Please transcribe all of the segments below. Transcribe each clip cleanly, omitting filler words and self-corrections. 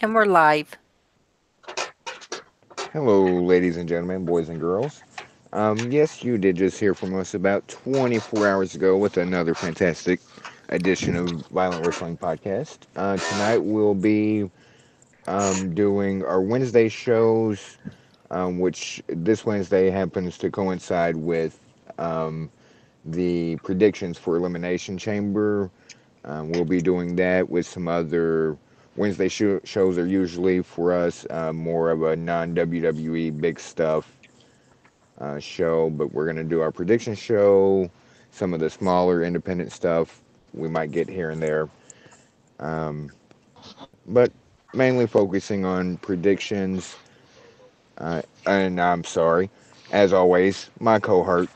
And we're live. Hello, ladies and gentlemen, boys and girls. Yes, you did just hear from us about 24 hours ago with another fantastic edition of Violent Wrestling Podcast. Tonight we'll be doing our Wednesday shows, which this Wednesday happens to coincide with um, the predictions for Elimination Chamber. We'll be doing that with some other Wednesday shows are usually for us more of a non WWE big stuff show, but we're going to do our prediction show, some of the smaller independent stuff we might get here and there, um, but mainly focusing on predictions. And I'm sorry, as always, my cohort,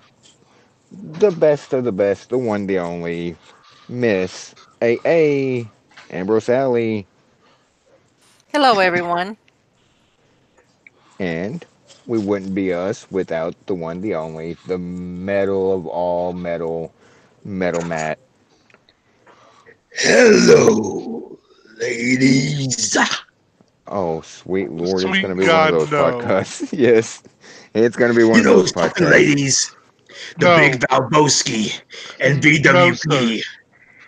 the best of the best, the one, the only, Miss A.A. Ambrose Alley. Hello, everyone. And we wouldn't be us without the one, the only, the metal of all metal, Metal Matt. Hello, ladies. Oh, sweet Lord, it's going to Sweet be one of God, those no. podcasts. Yes, it's going to be one You of know those something, podcasts. ladies? The No. Big Valboski and No, sir. BWP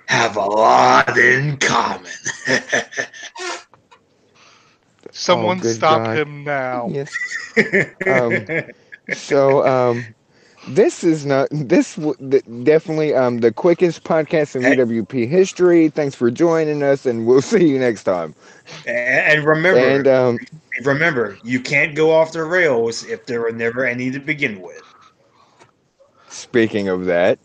have a lot in common. Oh, Someone good stop God. him now. Yes. Um, so, this is not definitely the quickest podcast in and, VWP history. Thanks for joining us, and we'll see you next time. and And remember, you can't go off the rails if there were never any to begin with. speaking of that,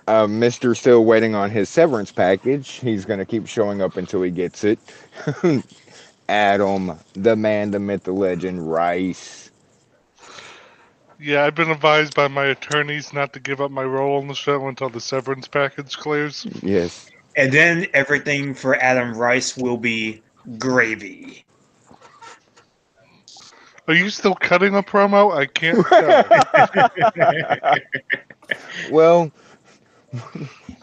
Mr. still waiting on his severance package. He's going to keep showing up until he gets it. Adam, the man, the myth, the legend, Rice. Yeah, I've been advised by my attorneys not to give up my role on the show until the severance package clears. Yes. And then everything for Adam Rice will be gravy. Are you still cutting a promo? I can't tell. Well,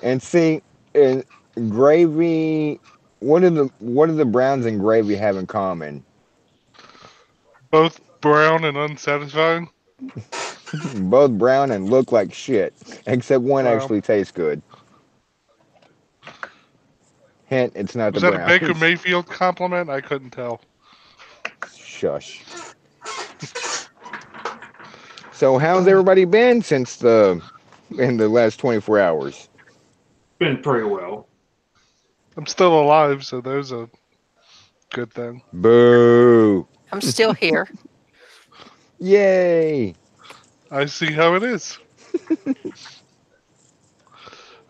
and see, and gravy. What do the Browns and gravy have in common? Both brown and unsatisfying. Both brown and look like shit, except one Wow. actually tastes good. Hint: it's not the Was that a Baker Browns. Mayfield compliment? I couldn't tell. Shush. So how's everybody been since in the last 24 hours? Been pretty well. I'm still alive, so there's a good thing. Boo! I'm still here. Yay! I see how it is.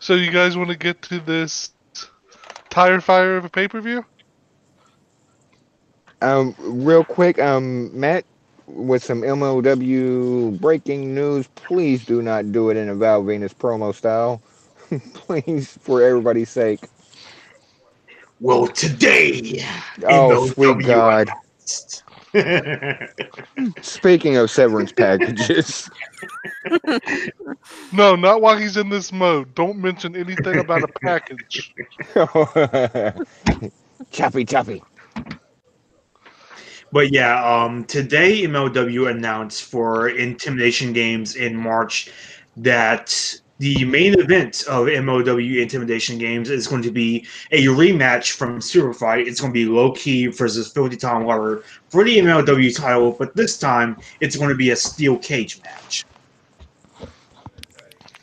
So you guys want to get to this tire fire of a pay-per-view? Real quick, Matt, with some MOW breaking news, please do not do it in a Val Venus promo style. Please, for everybody's sake. Well, today, Oh, sweet MLW God. announced. Speaking of severance packages. No, not while he's in this mode. Don't mention anything about a package. Choppy, choppy. But yeah, today MLW announced for Intimidation Games in March that the main event of MLW Intimidation Games is going to be a rematch from Super Fight. It's going to be Low Key versus Filthy Tom Lover for the MLW title, but this time it's going to be a steel cage match.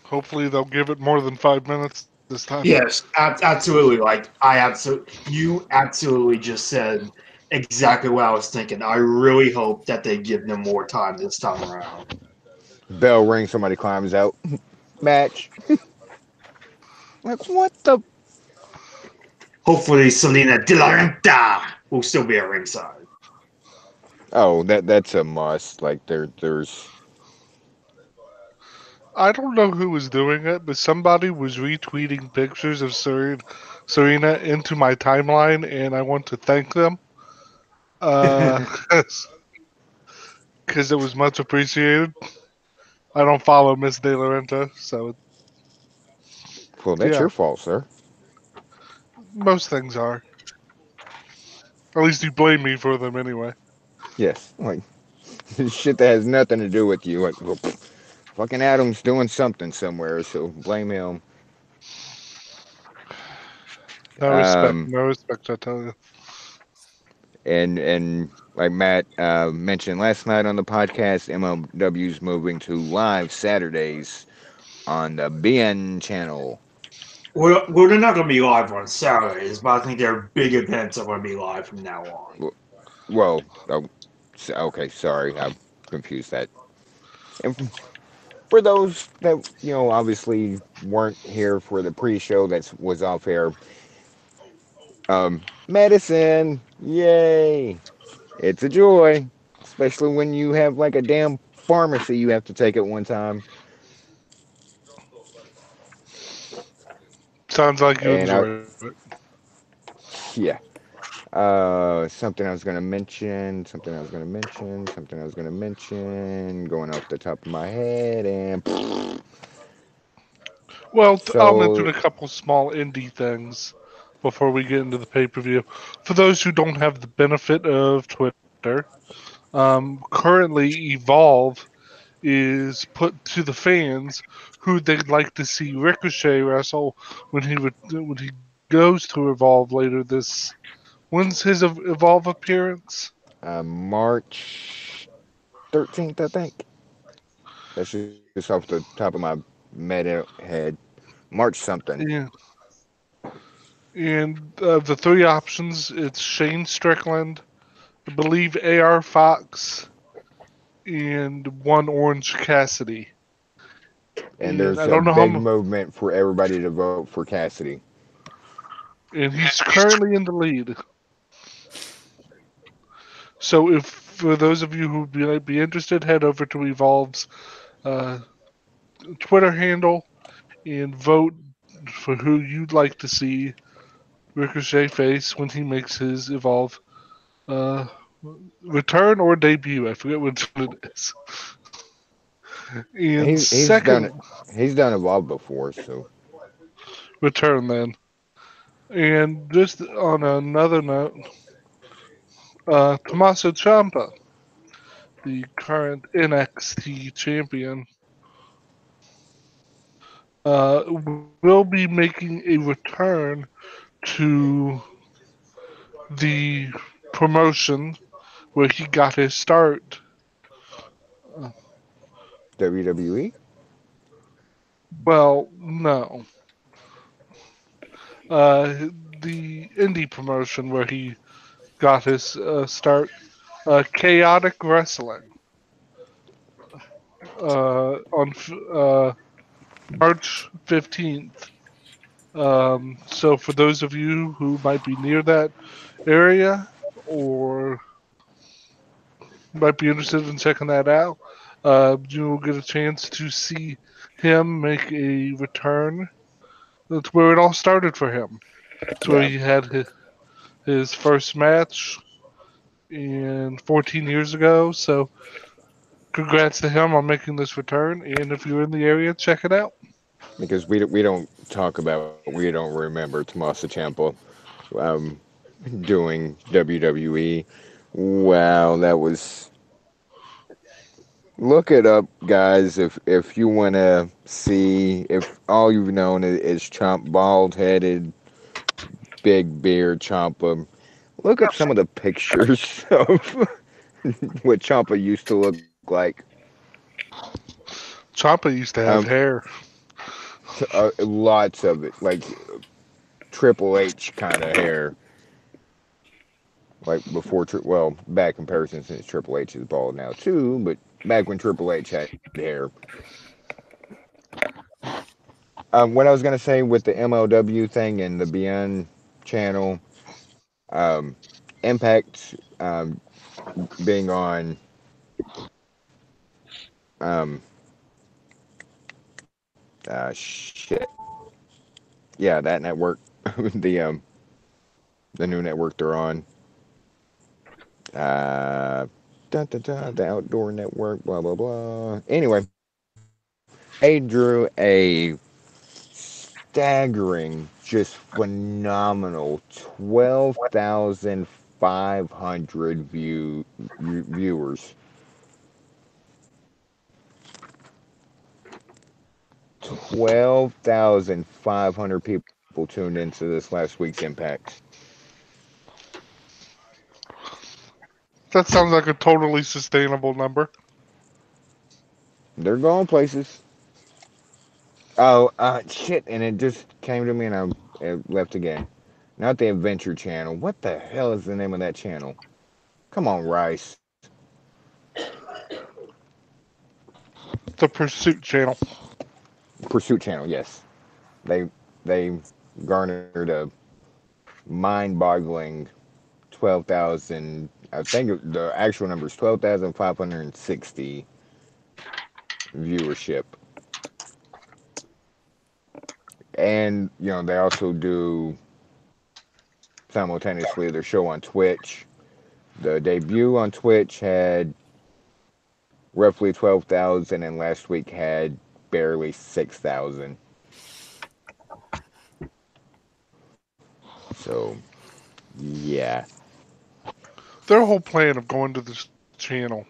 Hopefully they'll give it more than 5 minutes this time. Yes, absolutely. You absolutely just said exactly what I was thinking. I really hope that they give them more time this time around. Bell rings, somebody climbs out. Match. Like, what the? Hopefully, Selena De La Renta will still be at ringside. Oh, that's a must. Like, there's. I don't know who was doing it, but somebody was retweeting pictures of Serena into my timeline, and I want to thank them. Because it was much appreciated. I don't follow Miss De La Renta, so Well, that's yeah, your fault, sir. most things are. At least you blame me for them anyway. Yes, like shit that has nothing to do with you. Like, well, fucking Adam's doing something somewhere, so blame him. No respect, Um, no respect, I tell you. and like Matt mentioned last night on the podcast, MLW's moving to live Saturdays on the BN channel. Well, they're not going to be live on Saturdays, but I think their big events are going to be live from now on. Well, okay, sorry, I confused that. And for those that obviously weren't here for the pre-show that was off air, medicine, yay! It's a joy, especially when you have like a damn pharmacy you have to take at one time. Sounds like you And enjoy it. yeah, something I was gonna mention, something I was gonna mention, something I was gonna mention, going off the top of my head, and Well, I'll mention so a couple small indie things before we get into the pay per view. For those who don't have the benefit of Twitter, currently Evolve is put to the fans who they'd like to see Ricochet wrestle when he goes to Evolve later this. When's his Evolve appearance? March 13th, I think. That's just off the top of my meta head. March something. Yeah. And the three options, it's Shane Strickland, I believe AR Fox, and one Orange Cassidy. And And there's I a don't know big how. movement for everybody to vote for Cassidy. And he's currently in the lead. So if for those of you who might be interested, head over to Evolve's uh, Twitter handle and vote for who you'd like to see Ricochet face when he makes his Evolve uh, return or debut. I forget which one it is. And He's done second, it. He's done Evolve before, so return then. And just on another note, Tommaso Ciampa, the current NXT champion, will be making a return to the promotion where he got his start. Uh, WWE. well, no. Uh, the indie promotion where he got his start, Chaotic Wrestling, on March 15th. So, for those of you who might be near that area or might be interested in checking that out, you'll get a chance to see him make a return. That's where it all started for him. It's where Yeah, he had his first match in 14 years ago. So, congrats to him on making this return. And if you're in the area, check it out. because we don't talk about, we don't remember Tommaso Ciampa um, doing WWE. Wow, that was. Look it up, guys. If you want to see, if all you've known is Chomp, bald headed, big beard Champa, look up some of the pictures of what Champa used to look like. Ciampa used to have Um, hair. lots of it, like Triple H kind of hair, like before. Well, bad comparison since Triple H is bald now too, but back when Triple H had hair. What I was gonna say with the MLW thing and the Beyond channel, um, Impact being on um, shit, yeah, that network, the um, the new network they're on, uh, the Outdoor Network, blah blah blah. Anyway, they drew a staggering, just phenomenal 12,000 500 viewers. 12,500 people tuned into this last week's Impact. That sounds like a totally sustainable number. They're going places. Oh, shit! And it just came to me, and it left again. Not the Adventure Channel. What the hell is the name of that channel? Come on, Rice. The Pursuit Channel. Pursuit Channel. Yes, they they garnered a mind-boggling 12,000. I think the actual number is 12,560 viewership, and they also do simultaneously their show on Twitch. The debut on Twitch had roughly 12,000, and last week had barely 6,000. So, yeah. Their whole plan of going to this channel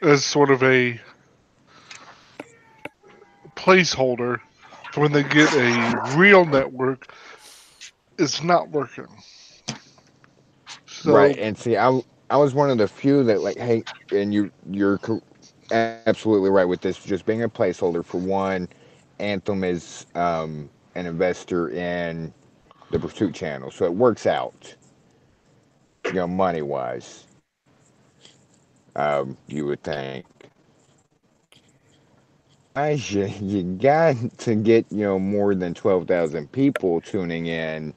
as sort of a placeholder for when they get a real network is not working. Right. So, And see, I was one of the few that like, hey, and you're absolutely right with this just being a placeholder. For one, Anthem is an investor in the Pursuit channel, so it works out, money wise. You would think. Otherwise, you got to get more than 12,000 people tuning in.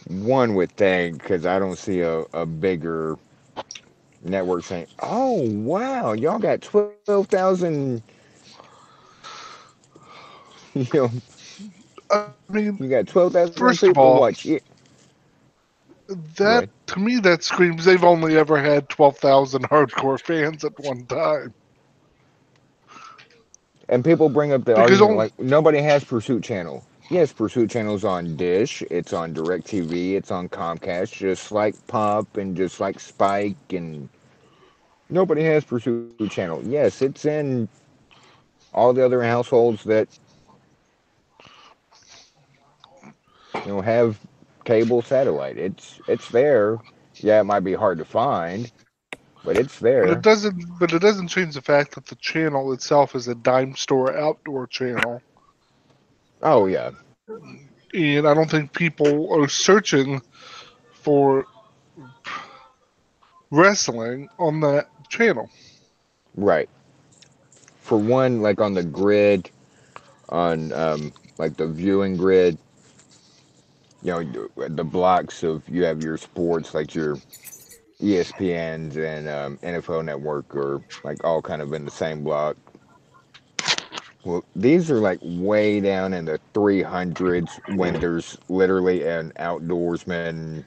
One would think, because I don't see a bigger network saying, "Oh wow, y'all got 12,000, you know, I mean, you got 12,000 first of people all, watch it." Go that ahead. to me that screams they've only ever had 12,000 hardcore fans at one time. And people bring up the Because argument only, like nobody has Pursuit Channel. Yes, Pursuit Channel's on Dish, it's on DirecTV, it's on Comcast, just like Pop and just like Spike, and nobody has Pursuit Channel. Yes, it's in all the other households that have cable satellite. It's there. Yeah, it might be hard to find, but it's there. but it doesn't change the fact that the channel itself is a dime store outdoor channel. Oh yeah, And I don't think people are searching for wrestling on that channel. right. For one, like on the grid, on like the viewing grid, the blocks of you have your sports like your ESPNs and NFL Network are like all kind of in the same block. Well, these are like way down in the 300s when there's literally an outdoorsman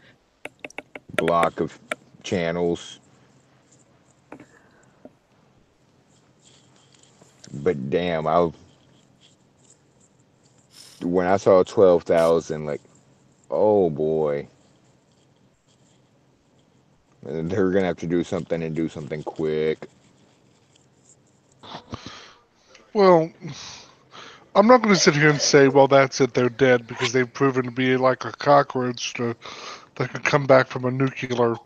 block of channels. But damn, I when I saw 12,000, like, oh boy, they're gonna have to do something and do something quick. Well, I'm not going to sit here and say, well, that's it, they're dead, because they've proven to be like a cockroach that could come back from a nuclear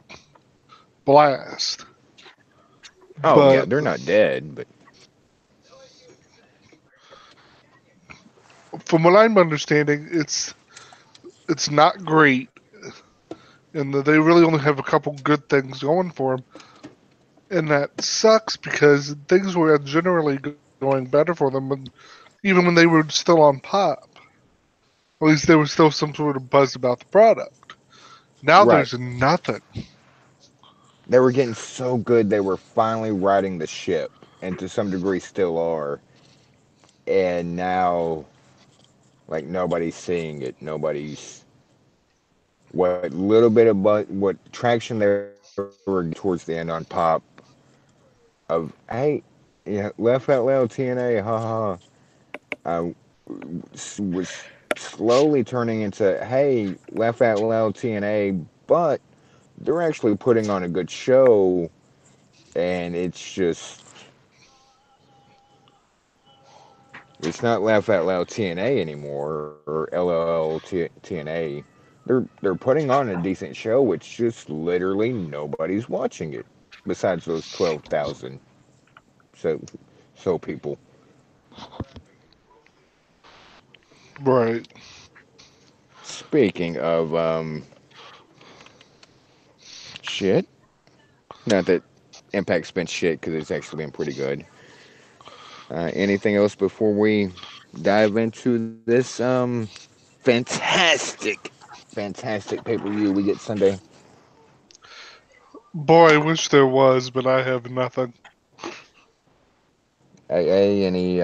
blast. Oh yeah, But they're not dead, but from what I'm understanding, it's not great, and that they really only have a couple good things going for them, and that sucks because things were generally going better for them, even when they were still on pop. At least there was still some sort of buzz about the product. Now right. there's nothing. They were getting so good they were finally riding the ship, and to some degree still are. And now, like nobody's seeing it. Nobody's what little bit of what traction they were getting towards the end on Pop of hey, left out loud TNA, haha. was slowly turning into, hey, laugh out loud TNA, but they're actually putting on a good show, and it's not laugh out loud TNA anymore or LOL TNA. They're putting on a decent show, which just literally nobody's watching it besides those 12,000 so people. Right. Speaking of shit, not that Impact's been shit because it's actually been pretty good. Anything else before we dive into this fantastic, fantastic pay per view we get Sunday? Boy, I wish there was, but I have nothing. Any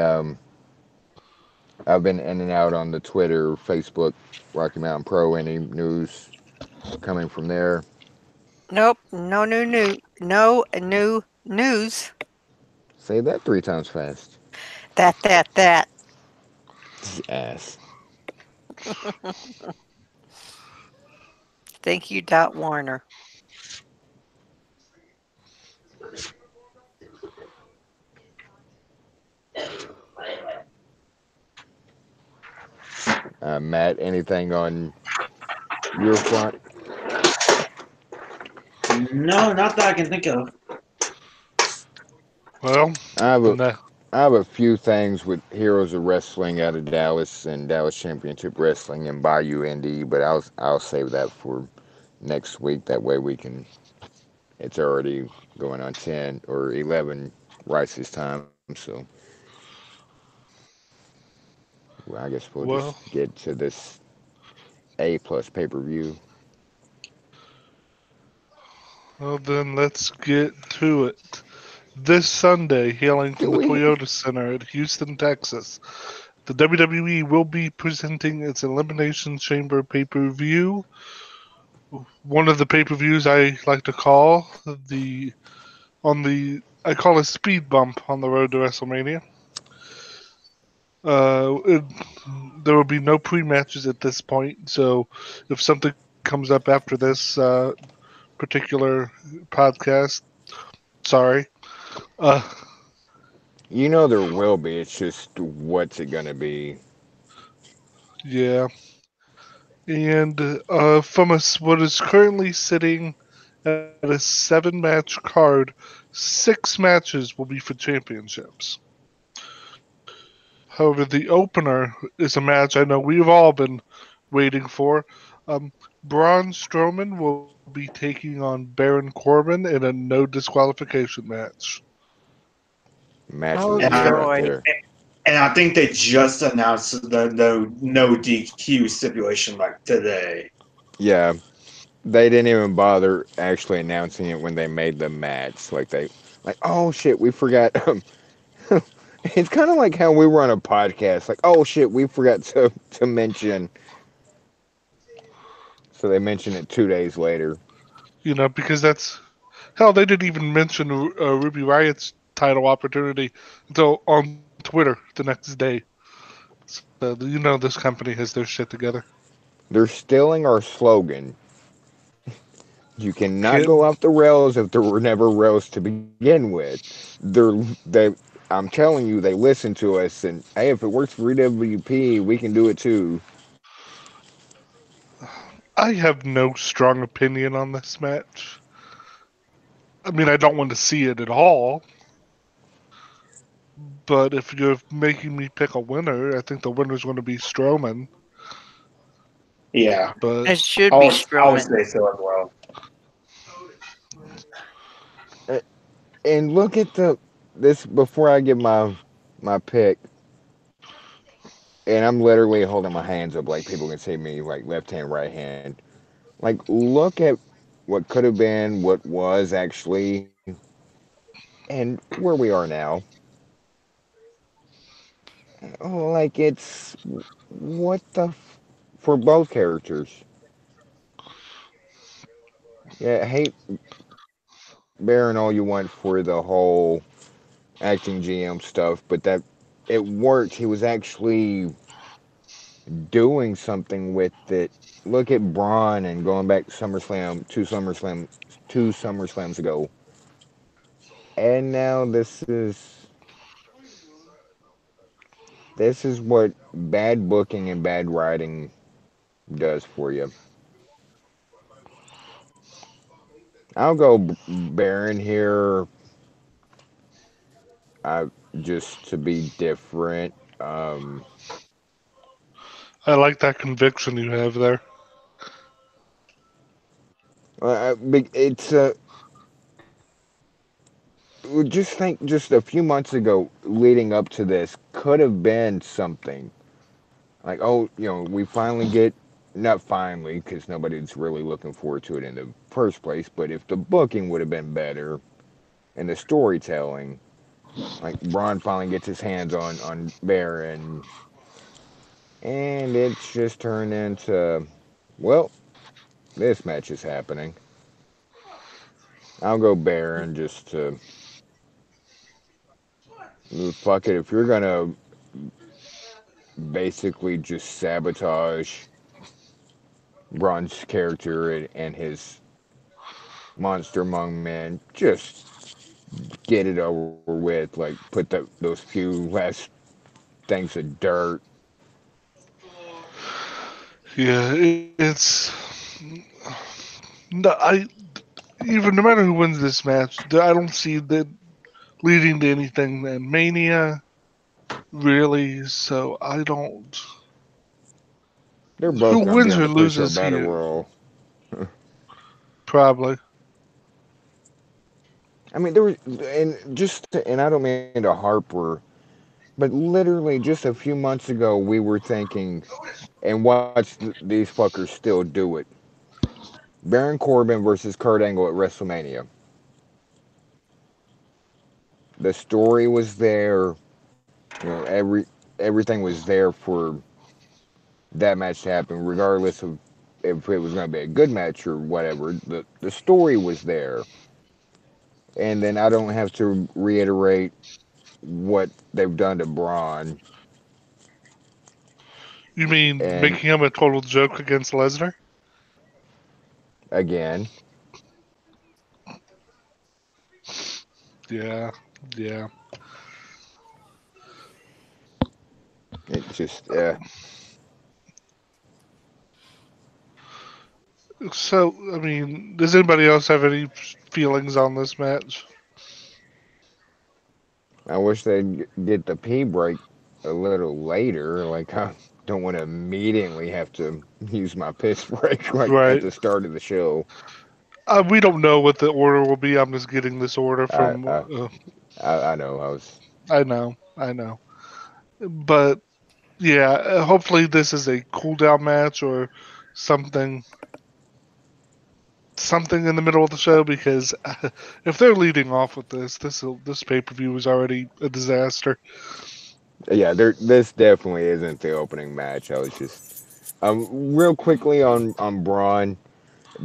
I've been in and out on the Twitter, Facebook, Rocky Mountain Pro. Any news coming from there? Nope, no new news. Say that 3 times fast. That. Ass. Thank you, Dot Warner. Matt, anything on your front? No, not that I can think of. Well, I have the a ne- I have a few things with Heroes of Wrestling out of Dallas and Dallas Championship Wrestling and Bayou Indy, but I'll save that for next week. That way we can. It's already going on 10 or 11 Rice's time, so well, I guess we'll just well, get to this A plus pay per view. well, then let's get to it. This Sunday, hailing Do from the we? Toyota Center at Houston, Texas, the WWE will be presenting its Elimination Chamber pay-per-view. One of the pay-per-views I like to call the on the I call a speed bump on the road to WrestleMania. It, there will be no pre-matches at this point, so if something comes up after this particular podcast, sorry. Uh, You know there will be. It's just what's it gonna be? yeah, and from what is currently sitting at a 7-match card, 6 matches will be for championships. However, the opener is a match I know we've all been waiting for. Um, Braun Strowman will be taking on Baron Corbin in a no disqualification match. Match of Oh, the And year I, right joy. there. and I think they just announced the no DQ stipulation like today. Yeah, they didn't even bother actually announcing it when they made the match. Like, oh shit, we forgot. It's kind of like how we run a podcast. Like, oh shit, we forgot to mention. So they mention it 2 days later. Because that's hell. They didn't even mention Ruby Riot's title opportunity until on Twitter the next day. So this company has their shit together. They're stealing our slogan. You cannot Can't go off the rails if there were never rails to begin with. They. I'm telling you, they listen to us, and hey, if it works for EWP, we can do it too. I have no strong opinion on this match. I mean, I don't want to see it at all. But if you're making me pick a winner, I think the winner's going to be Strowman. Yeah, But It should be I would Strowman. say so as well. Uh, And look at the this before I give my pick, and I'm literally holding my hands up like people can see me like left hand, right hand. Like look at what could have been, what was actually, and where we are now. Oh, like it's what the for both characters. Yeah, hate Baron all you want for the whole acting GM stuff, but that it worked. He was actually doing something with it. Look at Braun and going back two SummerSlams ago, and now this is what bad booking and bad writing does for you. I'll go Baron here, uh, just to be different. I like that conviction you have there. It's just think just a few months ago, leading up to this, could have been something like, oh, we finally get, not finally, because nobody's really looking forward to it in the first place, but if the booking would have been better and the storytelling, like Braun finally gets his hands on Baron, and it's just turned into, well, this match is happening. I'll go Baron just to fuck it. If you're gonna basically just sabotage Braun's character and his monster among men, just get it over with. Like put those few last things of dirt. Yeah, it's no. I even no matter who wins this match, I don't see that leading to anything in Mania really. So I don't. They're Who both gonna be wins on or the pre-show loses battle here? royal. Probably. I mean, there was, and I don't mean to harper, but literally just a few months ago, we were thinking, and watch these fuckers still do it. Baron Corbin versus Kurt Angle at WrestleMania. The story was there. Everything was there for that match to happen, regardless of if it was going to be a good match or whatever. The story was there, and then I don't have to reiterate what they've done to Braun. You mean And making him a total joke against Lesnar? again, Yeah, yeah. it just So, I mean, does anybody else have any feelings on this match? I wish they'd get the P break a little later. Like I don't want to immediately have to use my piss break like at Right. the start of the show. We don't know what the order will be. I'm just getting this order I from. I I know I was. I know, I know. But yeah, hopefully this is a cool down match or something, something in the middle of the show because if they're leading off with this pay per view is already a disaster. Yeah, this definitely isn't the opening match. I was just real quickly on Braun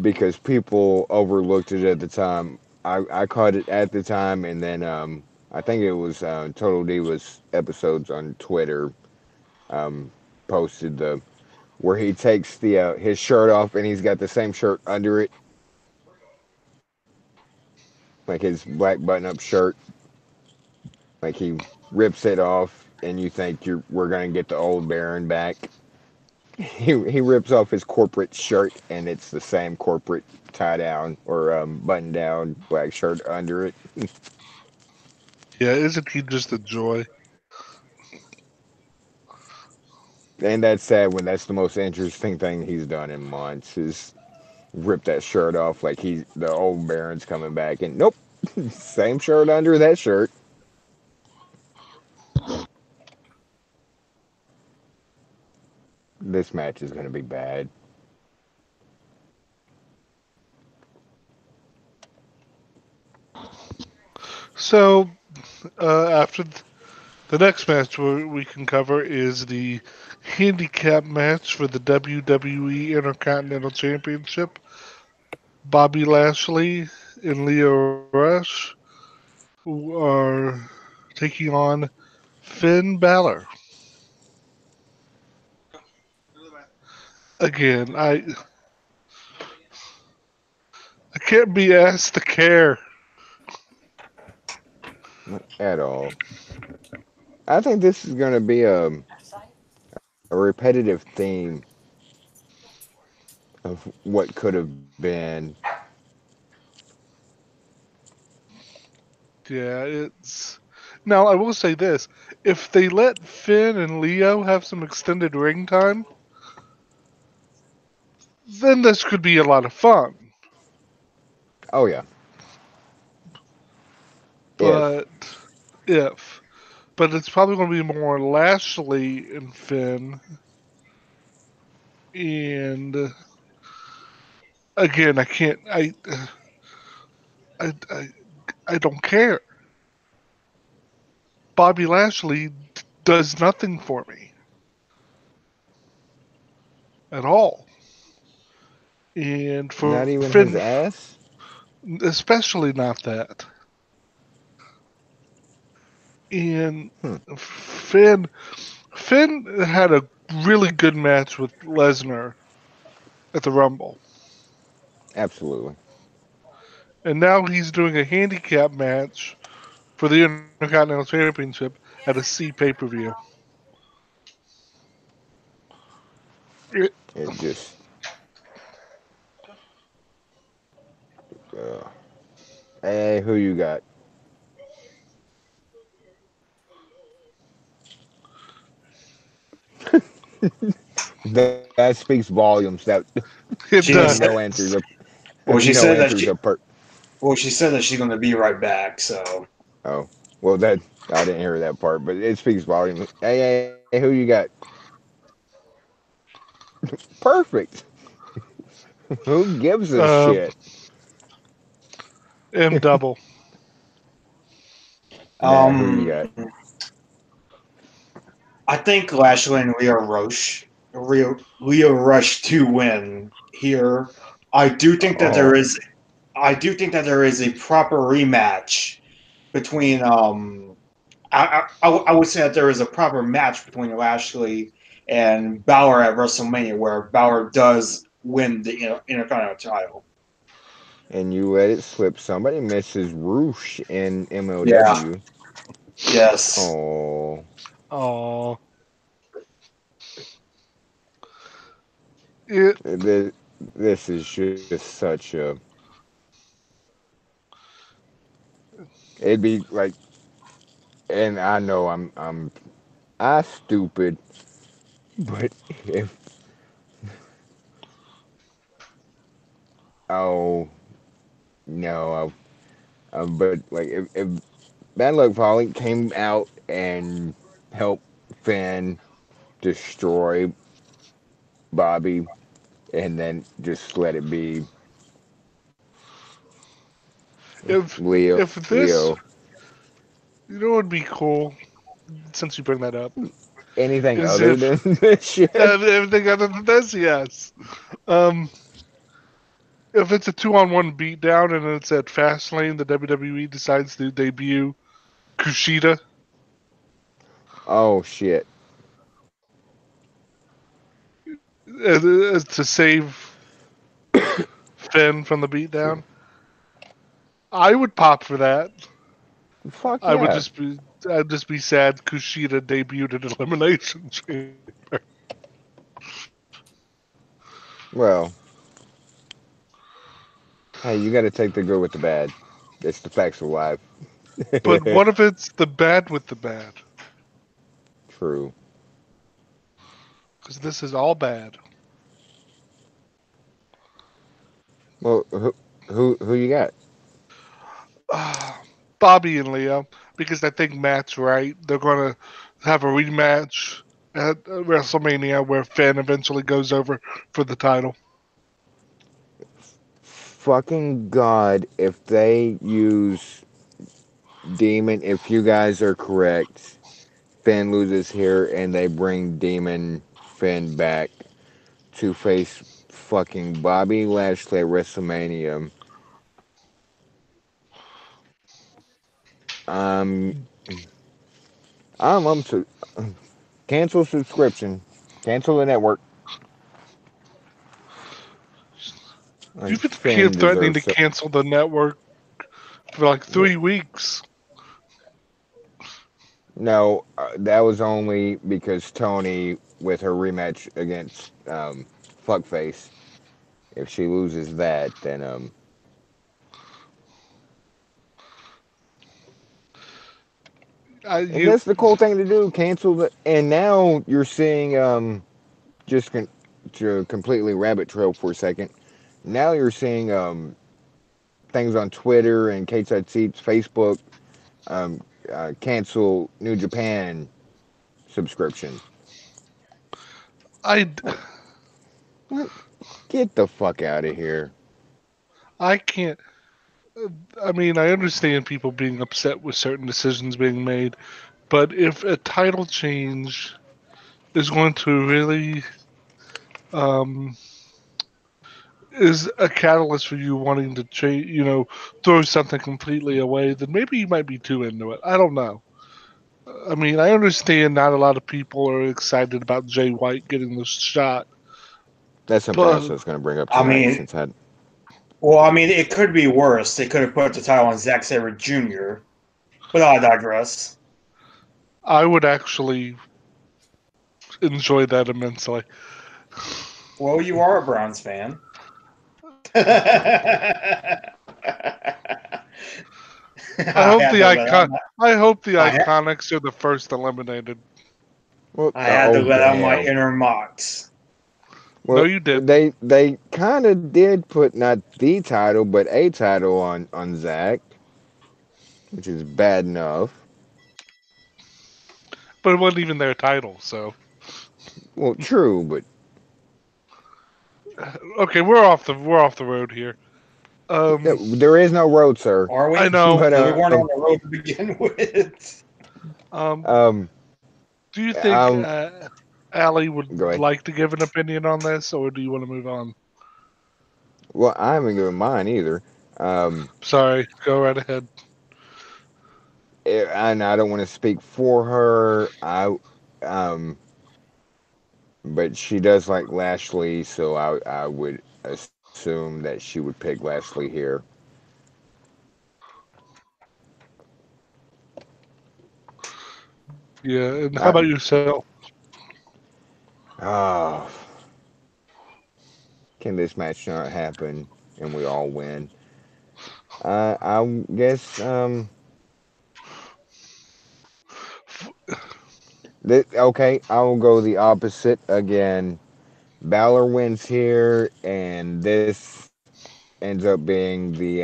because people overlooked it at the time. I caught it at the time, and then I think it was Total Divas episodes on Twitter um, posted the where he takes the his shirt off and he's got the same shirt under it, like his black button up shirt. Like he rips it off, and you think we're gonna get the old Baron back. He rips off his corporate shirt, and it's the same corporate tie down or button down black shirt under it. Yeah, isn't he just a joy? And that's sad when that's the most interesting thing he's done in months is rip that shirt off like the old Baron's coming back, and nope, same shirt under that shirt. This match is gonna be bad. So after the next match we can cover is the handicap match for the WWE Intercontinental Championship. Bobby Lashley and Leo Rush who are taking on Finn Balor. again, I can't be asked to care. At all. I think this is going to be a repetitive theme of what could have been. Yeah, it's now. I will say this: if they let Finn and Leo have some extended ring time, then this could be a lot of fun. Oh yeah, if But if, but it's probably going to be more Lashley and Finn, and again, I can't. I, I, I don't care. Bobby Lashley does nothing for me at all, and for not even his Finn, ass. especially not that. And Hmm, Finn had a really good match with Lesnar at the Rumble, absolutely. and now he's doing a handicap match for the Intercontinental Championship at a C pay-per-view. It just uh, hey, who you got? That speaks volumes. That It She having does. no answers are well, having she no said that answers she are per. well, she said that she's going to be right back. So Oh, well, that I didn't hear that part, but it speaks volumes. Hey, who you got? Perfect. Who gives a Um, shit? M double. Nah, who you um, got? I think Lashley and Leo Rush to win here. I do think that there Oh, is I do think that there is a proper rematch between I would say that there is a proper match between Lashley and Balor at WrestleMania where Balor does win the Intercontinental title. and you let it slip. Somebody misses Roosh in Yeah. MLW. Yes. Oh, Oh, it. this is just such a. It'd be like, and I know I stupid, but if oh no, but like if Bad Luck Polly came out and helped Finn destroy Bobby, and then just let it be If Leo. if this, you know, what would be cool since you bring that up Anything is other if than this shit? everything other than this, yes. Um, if it's a two-on-one beatdown and it's at Fastlane, the WWE decides to debut Kushida Oh shit. to save Finn from the beatdown. I would pop for that. Fuck I would yeah. just be, I'd just be sad Kushida debuted at Elimination Chamber. Well, hey, you got to take the good with the bad. It's the facts of life. But what if it's the bad with the bad? True. Because this is all bad. Well, who you got? Bobby and Leo, because I think Matt's right. They're going to have a rematch at WrestleMania where Finn eventually goes over for the title. Fucking God, if they use Demon, if you guys are correct, Finn loses here and they bring Demon Finn back to face fucking Bobby Lashley at WrestleMania. Um, I'm to cancel subscription, cancel the network. You've been Finn threatening deserves to so. cancel the network for like 3 weeks. No, that was only because Tony, with her rematch against Fuckface, if she loses that, then and You, that's the cool thing to do. Cancel the, and now you're seeing just to completely rabbit trail for a second. Now you're seeing things on Twitter and Kate Side Seats, Facebook, um, cancel New Japan subscription. I, What? What? Get the fuck out of here. I can't. I mean, I understand people being upset with certain decisions being made, but if a title change is going to really um, is a catalyst for you wanting to change, throw something completely away, then maybe you might be too into it. I don't know. I mean, I understand not a lot of people are excited about Jay White getting this shot, That's something else but I was going to bring up I tonight mean, since I. well, I mean, it could be worse. They could have put the title on Zack Sabre Jr., but I digress. I would actually enjoy that immensely. Well, you are a Browns fan. I I hope had the to let out icon. my, I hope the I, ha- Iconics are the first eliminated. Well, I had to oh let out my damn. inner Mox. No, Well, you didn't. they kind of did put not the title, but a title on Zach, which is bad enough. But it wasn't even their title. So Well, true, but okay, we're off the road here. Um, there is no road, sir. Are I we? know. But Because we weren't on the road to begin with. Um, um, do you think um, Allie go would ahead. like to give an opinion on this, or do you want to move on? Well, I haven't given mine either. Um, Sorry, go right ahead. and I don't want to speak for her. Um, but she does like Lashley, so I would assume that she would pick Lashley here. Yeah, and how I, about yourself? oh, can this match not happen and we all win? I guess okay, I will go the opposite again. Balor wins here, and this ends up being the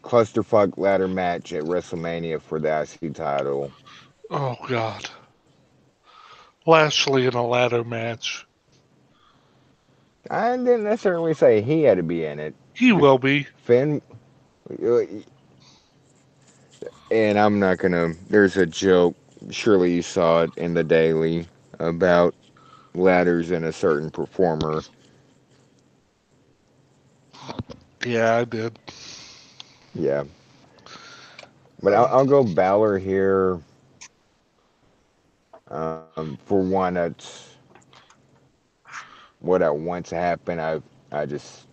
clusterfuck ladder match at WrestleMania for the IC title. Oh God, Lashley in a ladder match. I didn't necessarily say he had to be in it. He will be. Finn, and I'm not gonna. There's a joke. Surely you saw it in the Daily about ladders and a certain performer. Yeah, I did. Yeah, but I'll go Balor here. For one, that's what I want to happen. I just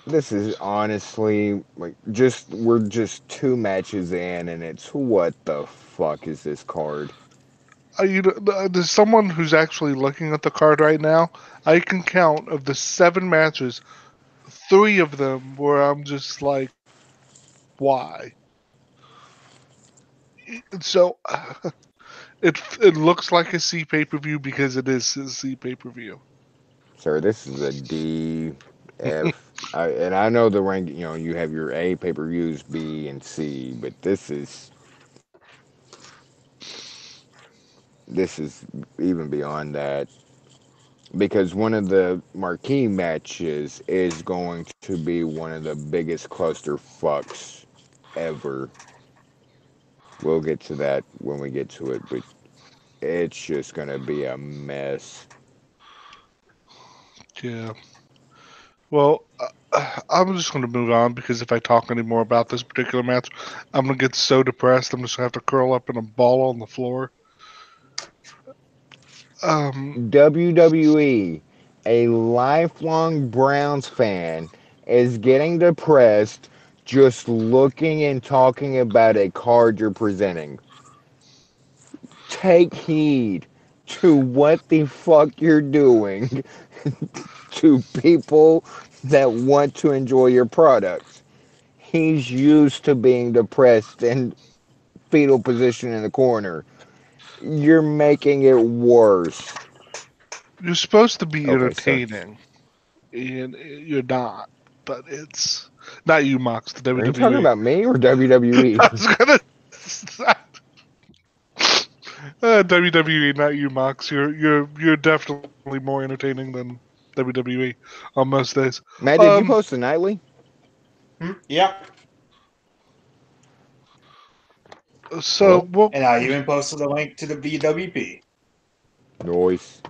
this is honestly like just we're just 2 matches in, and it's what the fuck is this card? There's someone who's actually looking at the card right now. I can count of the 7 matches, 3 of them where I'm just like, why? So it looks like a C pay per view because it is a C pay per view. Sir, this is a D, F. And I know the rank. You know, you have your A pay per views, B and C, but this is even beyond that because one of the marquee matches is going to be one of the biggest cluster fucks ever. We'll get to that when we get to it, but it's just gonna be a mess. Yeah. Well, I'm just going to move on because if I talk any more about this particular match, I'm going to get so depressed I'm just going to have to curl up in a ball on the floor. WWE, a lifelong Browns fan, is getting depressed just looking and talking about a card you're presenting. Take heed to what the fuck you're doing to people that want to enjoy your products. He's used to being depressed and fetal position in the corner. You're making it worse. You're supposed to be Okay, sir. entertaining, and you're not. But it's not you, Mox. The Are you talking WWE. about me or WWE? I was gonna. WWE, not you, Mox. You're definitely more entertaining than WWE on most days. Matt, did you post a nightly? Yeah. So Hello? well, And I even posted a link to the BWP. Noise.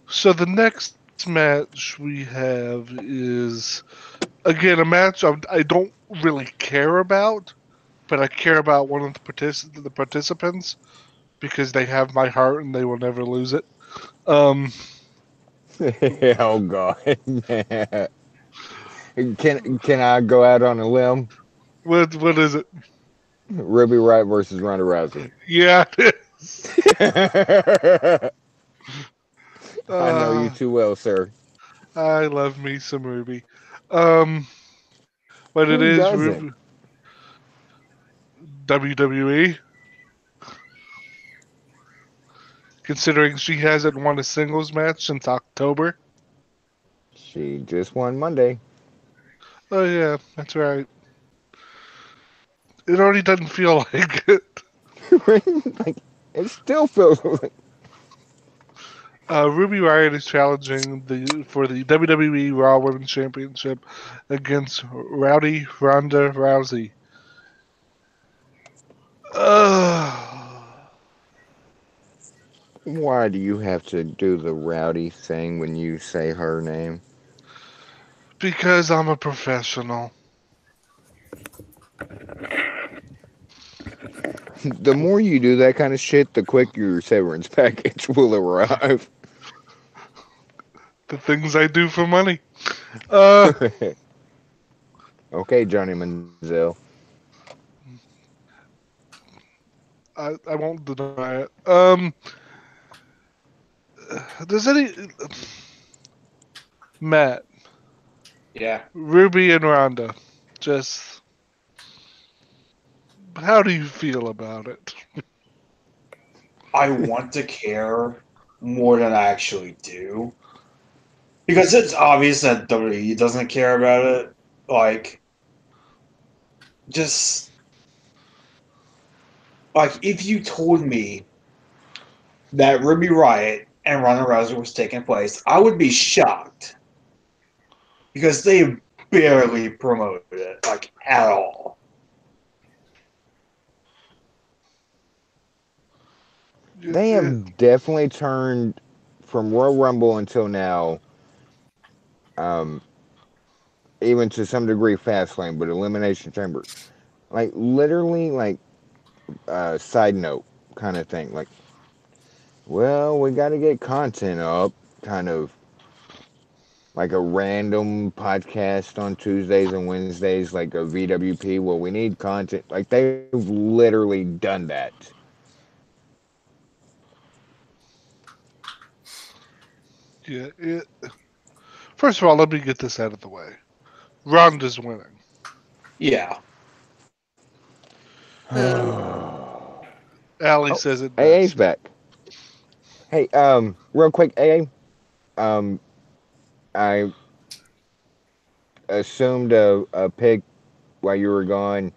so the next match we have is again a match I don't really care about, but I care about one of the participants because they have my heart and they will never lose it. Um, Oh god. Can I go out on a limb? what is it? Ruby Wright versus Ronda Rousey. Yeah, it is. I know you Uh, too well, sir. I love me some Ruby. Um, but it Who is doesn't? Ruby WWE. Considering she hasn't won a singles match since October. She just won Monday. Oh yeah, that's right. It already doesn't feel like it. Like it still feels like Ruby Riott is challenging for the WWE Raw Women's Championship against Rowdy Ronda Rousey. Uh, why do you have to do the rowdy thing when you say her name? because I'm a professional. The more you do that kind of shit, the quicker your severance package will arrive. The things I do for money. Uh, Okay, Johnny Manziel. I won't deny it. Does any Matt, Yeah. Ruby, and Ronda just how do you feel about it? I want to care more than I actually do. Because it's obvious that WWE doesn't care about it. Like, just like if you told me that Ruby Riott and Ronda Rousey was taking place, I would be shocked because they barely promoted it, like at all. They It, have definitely turned from Royal Rumble until now, um, even to some degree Fastlane, but Elimination Chamber. Like literally, like side note kind of thing. Like, well, we got to get content up, kind of like a random podcast on Tuesdays and Wednesdays, like a VWP. Well, we need content. Like they've literally done that. yeah. First of all, let me get this out of the way. Ronda's winning. Yeah. Oh, Allie says it AA's best. back. Hey, real quick, AA. I assumed a pick while you were gone.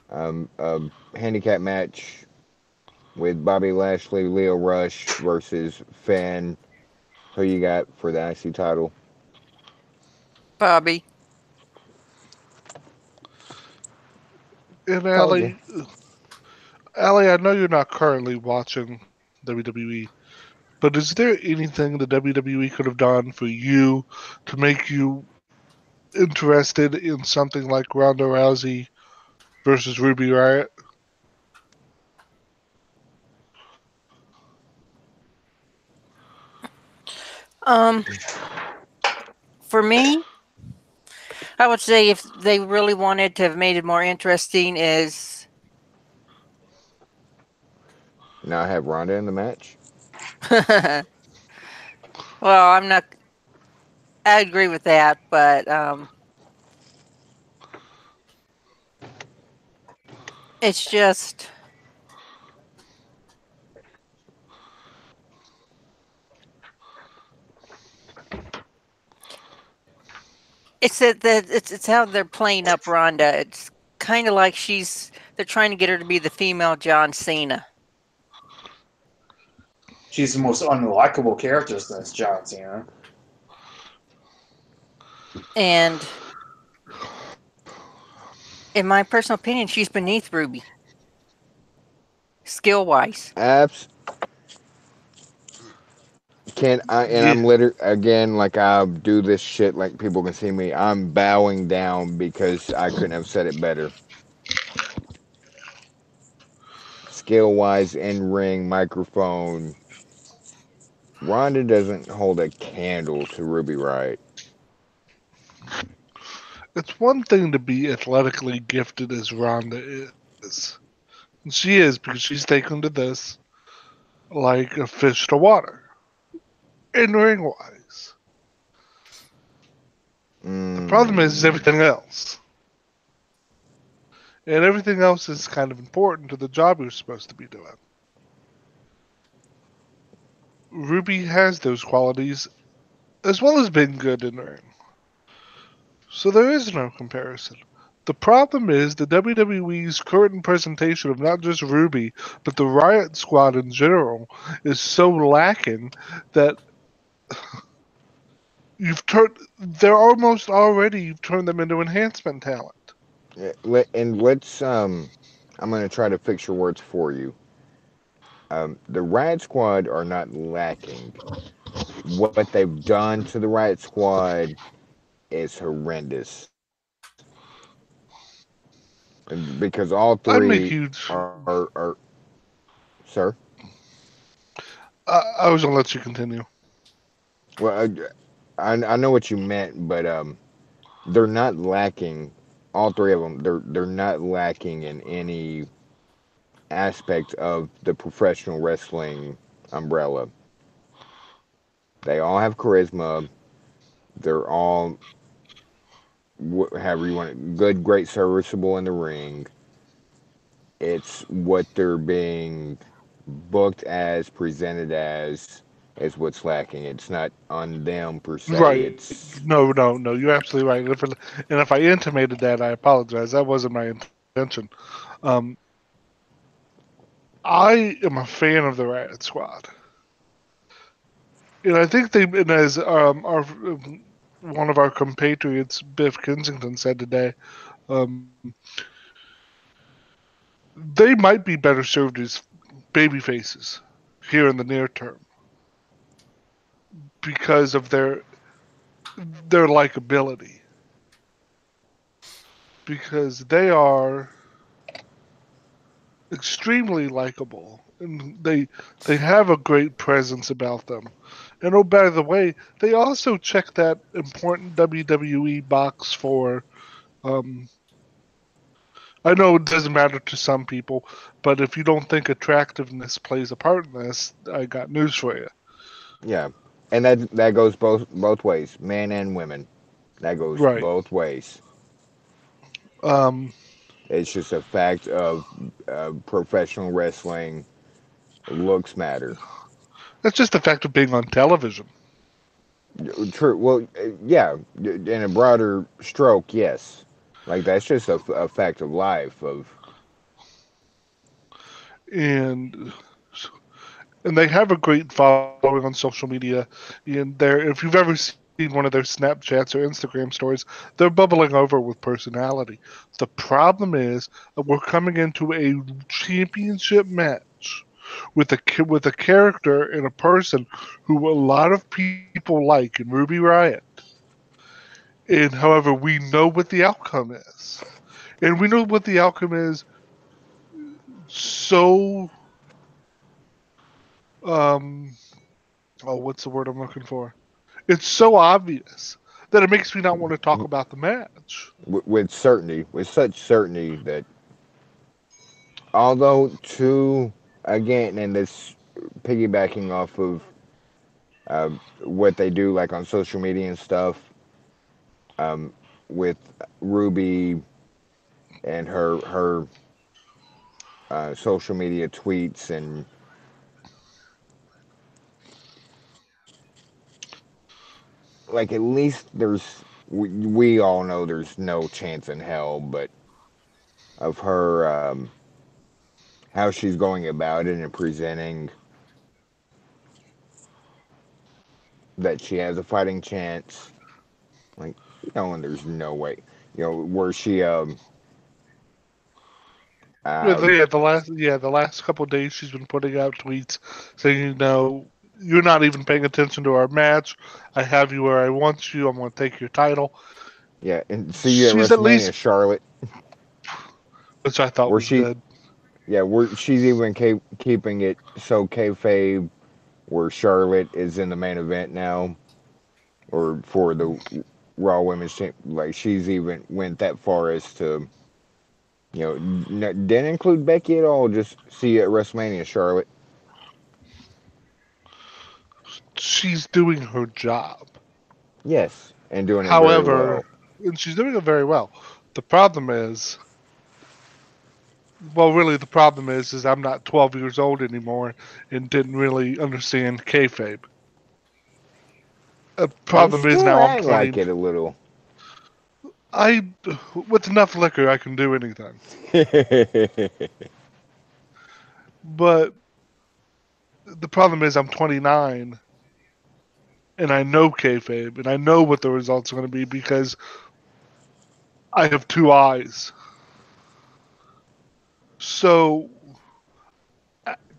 A handicap match with Bobby Lashley, Leo Rush versus Finn. Who you got for the IC title? Bobby. And Told you. Allie, I know you're not currently watching WWE, but is there anything the WWE could have done for you to make you interested in something like Ronda Rousey versus Ruby Riott? Um, for me, I would say if they really wanted to have made it more interesting, is Now I have Ronda in the match. well, I'm not. I agree with that, but it's just it's how they're playing up Ronda. It's kind of like they're trying to get her to be the female John Cena, She's the most unlikable character since John Cena. and in my personal opinion, she's beneath Ruby skill wise. Abs can I and Yeah, I'm literally again like I do this shit like people can see me. I'm bowing down because I couldn't have said it better. Skill wise, in ring, microphone. Ronda doesn't hold a candle to Ruby Riott. it's one thing to be athletically gifted as Ronda is. And she is because she's taken to this like a fish to water, in ring wise. The problem is Mm, everything else. And everything else is kind of important to the job you're supposed to be doing. Ruby has those qualities as well as being good in ring. So there is no comparison. The problem is the WWE's current presentation of not just Ruby, but the Riot Squad in general is so lacking that you've turned them into enhancement talent. and let's I'm gonna try to fix your words for you. The Riot Squad are not lacking. What they've done to the Riot Squad is horrendous. And because all I'm a three huge. are sir. I was gonna let you continue. Well, I know what you meant, but they're not lacking. All three of them, they're not lacking in any aspect of the professional wrestling umbrella. They all have charisma. They're all however you want it, good, great, serviceable in the ring. It's what they're being booked as, presented as, is what's lacking. It's not on them per se. Right? It's No. You're absolutely right. And if I intimated that, I apologize. That wasn't my intention. Um, I am a fan of the Riot Squad, and I think and as our one of our compatriots, Biff Kensington, said today, um, they might be better served as baby faces here in the near term because of their likability, because they are extremely likable and they have a great presence about them. And oh, by the way, they also check that important WWE box for. Um, I know it doesn't matter to some people, but if you don't think attractiveness plays a part in this, I got news for you. yeah, and that goes both ways, men and women. That goes Right. both ways. Um, It's just a fact of professional wrestling. Looks matter. that's just the fact of being on television. True. Well, yeah. In a broader stroke, yes. Like that's just a fact of life. Of And and they have a great following on social media. And if you've ever seen one of their Snapchats or Instagram stories, they're bubbling over with personality. The problem is that we're coming into a championship match with a character and a person who a lot of people like in Ruby Riot. And however, we know what the outcome is, and we know what the outcome is so um oh, what's the word I'm looking for? It's so obvious that it makes me not want to talk about the match. with certainty, with such certainty that although two again, and this piggybacking off of uh, what they do like on social media and stuff, um, with Ruby and her social media tweets and like at least we all know there's no chance in hell, but of her how she's going about it and presenting that she has a fighting chance. Like, and there's no way. Where she Yeah, uh the last couple of days she's been putting out tweets saying, you're not even paying attention to our match. I have you where I want you. I'm going to take your title. yeah, and see you at She's at WrestleMania, least, Charlotte, which I thought where was she good. where she's even keeping it so kayfabe where Charlotte is in the main event now, or for the Raw Women's Champ. Like she's even went that far as to didn't include Becky at all. Just see you at WrestleMania, Charlotte. She's doing her job. Yes, and doing it very However, well. and she's doing it very well. The problem is, well, really, the problem is I'm not 12 years old anymore and didn't really understand kayfabe. The You problem is still now I'm act 20. like it a little. I, with enough liquor, I can do anything. But the problem is I'm 29 and I know kayfabe and I know what the results are going to be because I have two eyes. So,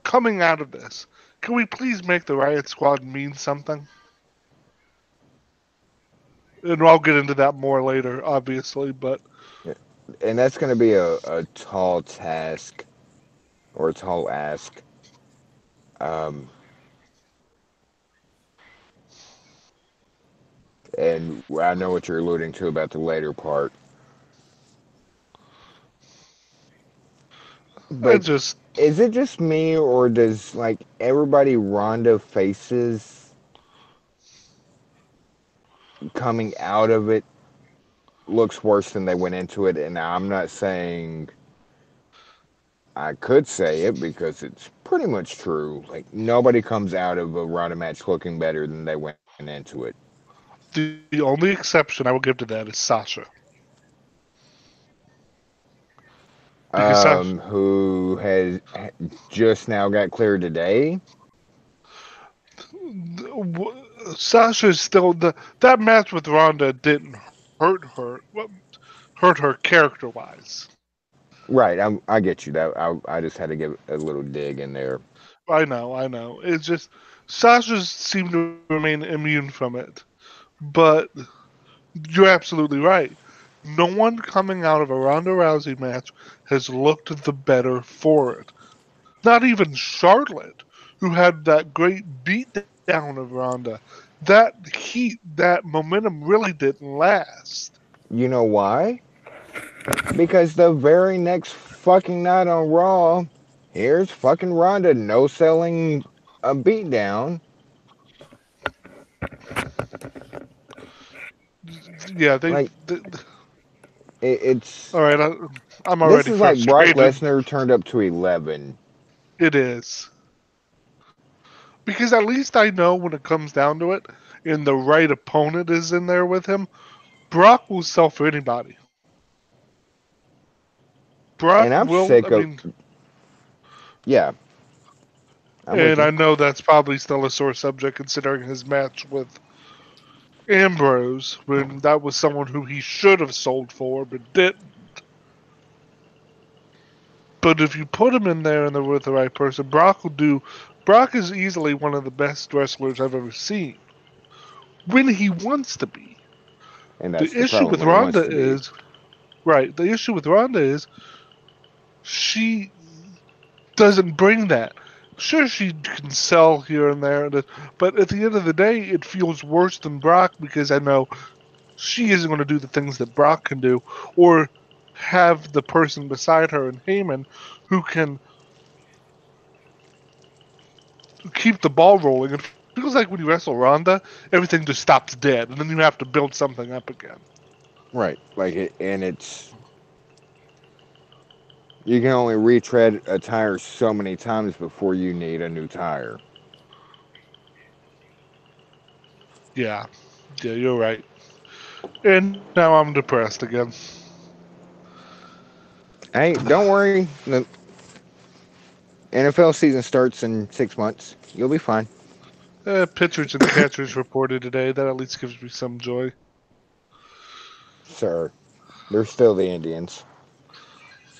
coming out of this, can we please make the Riot Squad mean something? And I'll get into that more later, obviously, but And that's going to be a tall task or a tall ask. Um, and I know what you're alluding to about the later part. I But just, is it just me, or does like everybody Ronda faces coming out of it looks worse than they went into it? And I'm not saying I could say it because it's pretty much true. Like nobody comes out of a Ronda match looking better than they went into it. the only exception I will give to that is Sasha. Because Sasha, Who has just now got cleared today? Sasha is still that match with Ronda didn't hurt her, hurt her character wise. Right, I get you. That I just had to give a little dig in there. I know. It's just Sasha seemed to remain immune from it, but you're absolutely right. No one coming out of a Ronda Rousey match has looked the better for it. Not even Charlotte, who had that great beatdown of Ronda. That heat, that momentum really didn't last. You know why? Because the very next fucking night on Raw, here's fucking Ronda no selling a beatdown. Yeah, Like it's all right, I'm this already is like Brock frustrated. Lesnar turned up to 11. It is. Because at least I know when it comes down to it, and the right opponent is in there with him, Brock will sell for anybody. Brock And I'm will, I sick of mean, yeah, I'm with and you. I know that's probably still a sore subject considering his match with Ambrose, when that was someone who he should have sold for but didn't. But if you put him in there and they're with the right person, Brock will do. Brock is easily one of the best wrestlers I've ever seen when he wants to be. And The that's the issue problem with when he wants Ronda to be. is right. The issue with Ronda is she doesn't bring that. Sure, she can sell here and there, but at the end of the day, it feels worse than Brock because I know she isn't going to do the things that Brock can do, or have the person beside her in Heyman who can keep the ball rolling. It feels like when you wrestle Ronda, everything just stops dead, and then you have to build something up again. Right. Like it, and it's you can only retread a tire so many times before you need a new tire. Yeah, yeah, you're right. And now I'm depressed again. Hey, don't worry. The NFL season starts in 6 months. You'll be fine. Pitchers and catchers reported today. That at least gives me some joy. Sir, they're still the Indians.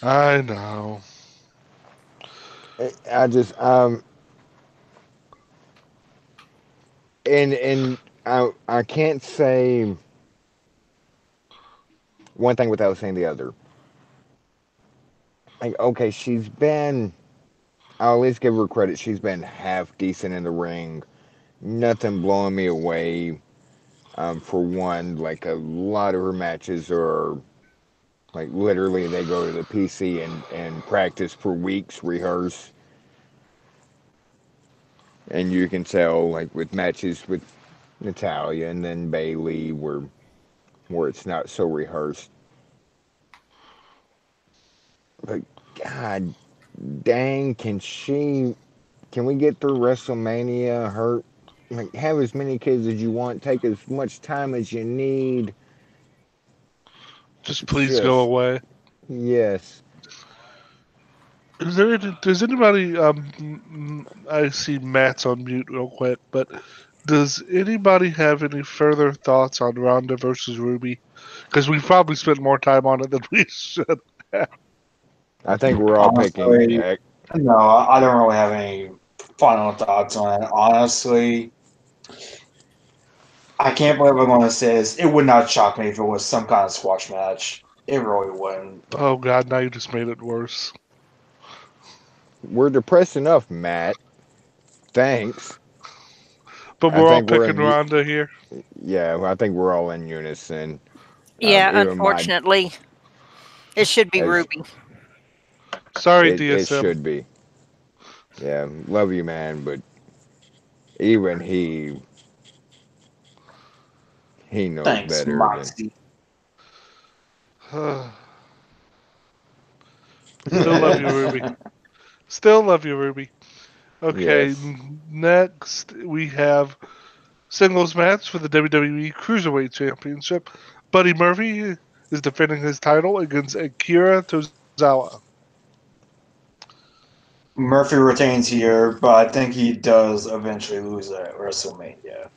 I know. I just and I can't say one thing without saying the other. Like, okay, she's been. I'll at least give her credit. She's been half decent in the ring. Nothing blowing me away. For one, like a lot of her matches are like literally they go to the PC and practice for weeks, rehearse, and you can tell like with matches with Natalia and then Bailey where it's not so rehearsed. But God dang, can we get through WrestleMania? Her like have as many kids as you want, take as much time as you need. Just please go Just away. yes. Does anybody? I see Matt's on mute real quick, but does anybody have any further thoughts on Ronda versus Ruby? Because we probably spent more time on it than we should. I think we're all picking Honestly, heck. no, I don't really have any final thoughts on it. Honestly, I can't believe I'm going to say this. It would not shock me if it was some kind of squash match. It really wouldn't. Oh God, now you just made it worse. We're depressed enough, Matt. Thanks. But I we're all think we're picking in. Ronda here. Yeah, I think we're all in unison. Yeah, Even my unfortunately, it should be as Ruby. Sorry, it DSM. should be. Yeah, love you, man, but even he knows Thanks, better than. Moxie. Still love you, Ruby. Still love you, Ruby. Okay, Yes. next we have singles match for the WWE Cruiserweight Championship. Buddy Murphy is defending his title against Akira Tozawa. Murphy retains here, but I think he does eventually lose at WrestleMania.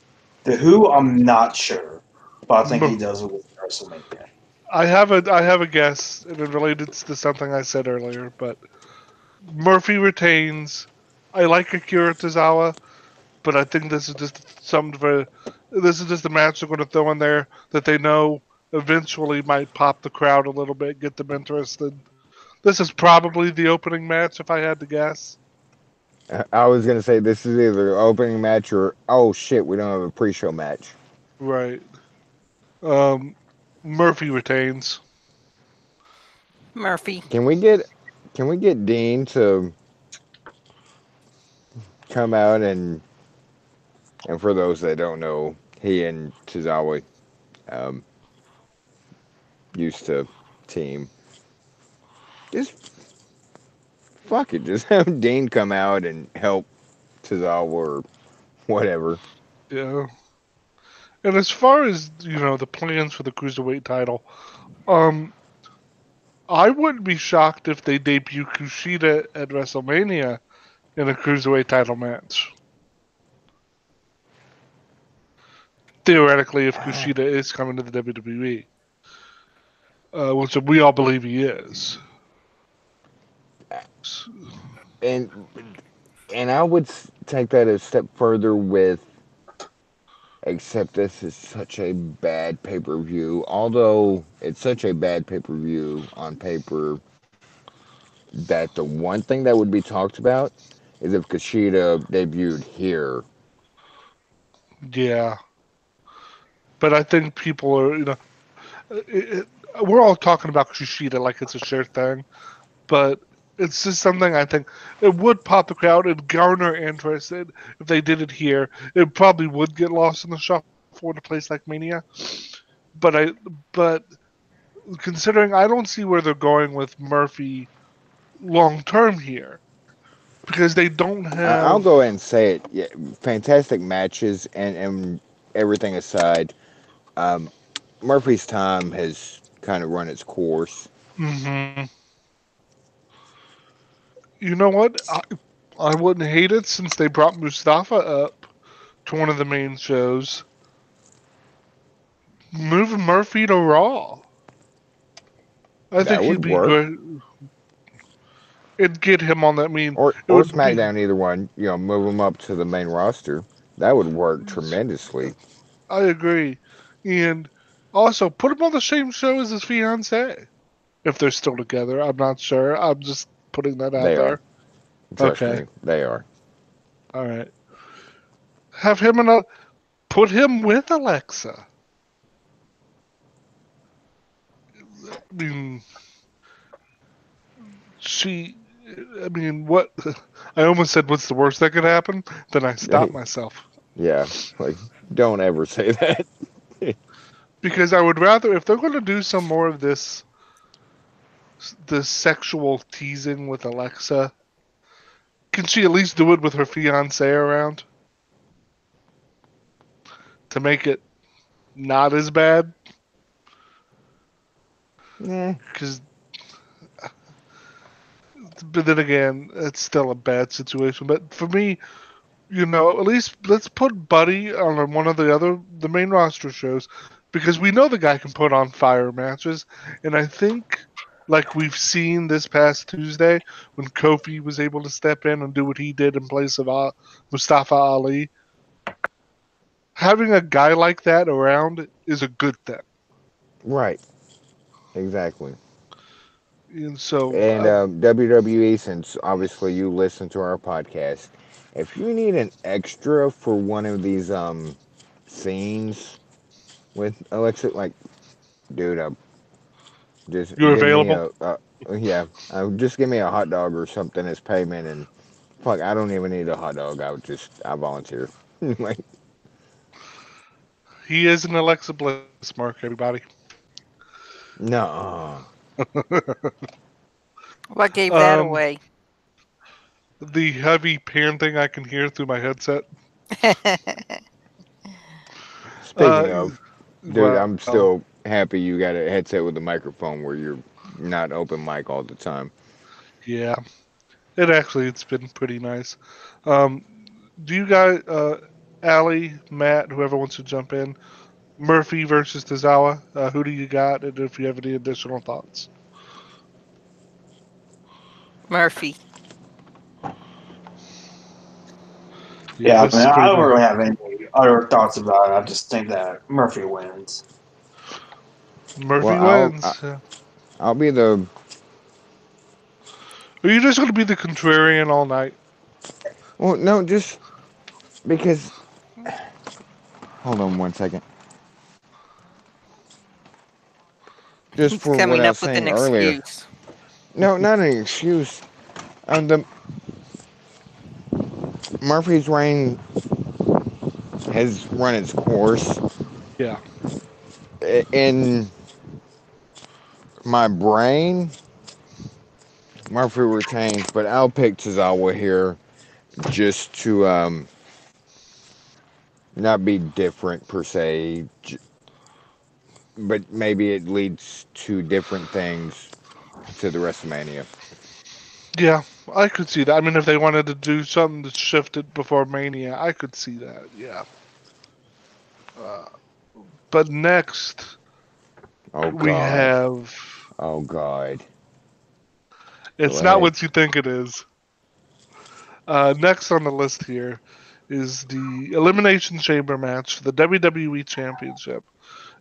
The Who, I'm not sure, but I think he does lose at WrestleMania. I have a guess, and it related to something I said earlier, but Murphy retains. I like Akira Tozawa, but I think this is just some for this is just a match they're going to throw in there that they know eventually might pop the crowd a little bit, get them interested. This is probably the opening match, if I had to guess. I was gonna say this is either opening match or oh shit, we don't have a pre-show match. Right. Um, Murphy retains. Murphy. Can we get can we get Dean to come out and for those that don't know, he and Tozawa um, used to team. Just fuck it, just have Dean come out and help Tozawa or whatever. Yeah. And as far as the plans for the cruiserweight title, um, I wouldn't be shocked if they debut Kushida at WrestleMania in a cruiserweight title match. Theoretically, if Kushida is coming to the WWE, which we all believe he is. And I would take that a step further with except this is such a bad pay-per-view. Although it's such a bad pay-per-view on paper that the one thing that would be talked about is if Kushida debuted here. Yeah, but I think people are, we're all talking about Kushida like it's a sure thing, but it's just something I think it would pop the crowd and garner interest. If they did it here, it probably would get lost in the shuffle in a place like Mania. But but considering I don't see where they're going with Murphy long term here because they don't I'll have. go ahead and say it. Yeah, fantastic matches and everything aside, um, Murphy's time has kind of run its course. Hmm. You know what? I wouldn't hate it since they brought Mustafa up to one of the main shows. Moving Murphy to Raw. I think That he'd would be work. great. It'd get him on that. I mean, it Or would be. SmackDown, either one. Move them up to the main roster. That would work tremendously. I agree. And also, put him on the same show as his fiance. If they're still together, I'm not sure. I'm just putting that out They are. there. Trust Okay. me, they are. All right. Have him and put him with Alexa. I mean, she. I mean, what? I almost said, "What's the worst that could happen?" Then I stopped myself Yeah, like don't ever say that. because I would rather, if they're going to do some more of this sexual teasing with Alexa, can she at least do it with her fiance around to make it not as bad? Yeah, Because, but then again, it's still a bad situation. But for me, at least let's put Buddy on one of the main roster shows because we know the guy can put on fire matches, and I think like we've seen this past Tuesday when Kofi was able to step in and do what he did in place of Mustafa Ali. Having a guy like that around is a good thing, right. Exactly. and so And WWE, since obviously you listen to our podcast, if you need an extra for one of these scenes with Alexa, like, dude, just you're give me available. a yeah, just give me a hot dog or something as payment, and fuck, I don't even need a hot dog. I volunteer. Like, He is an Alexa Bliss mark, everybody. no, What gave that um, away? the heavy panting I can hear through my headset. speaking Uh, of, dude, well, I'm still happy you got a headset with a microphone where you're not open mic all the time. yeah, it's been pretty nice. Um, do you guys, Allie, Matt, whoever wants to jump in, Murphy versus Tozawa, who do you got, and if you have any additional thoughts? Murphy. Yeah, Yeah, this man, is I pretty don't much really have any other thoughts about it. I just think that Murphy wins. Well, Murphy wins. I'll be the Are you just going to be the contrarian all night? well, no, just because. Hold on one second. Just He's for what coming I up was with an saying earlier. excuse. No, not an excuse. The Murphy's reign has run its course. Yeah. In my brain, Murphy retains, but I'll pick Tozawa here just to not be different per se, but maybe it leads to different things to the WrestleMania. Yeah, I could see that. I mean, if they wanted to do something to shift it before Mania, I could see that. Yeah. Uh, but next, Oh we God. have. Oh God. Go It's not ahead. what you think it is. Next on the list here is the Elimination Chamber match for the WWE Championship.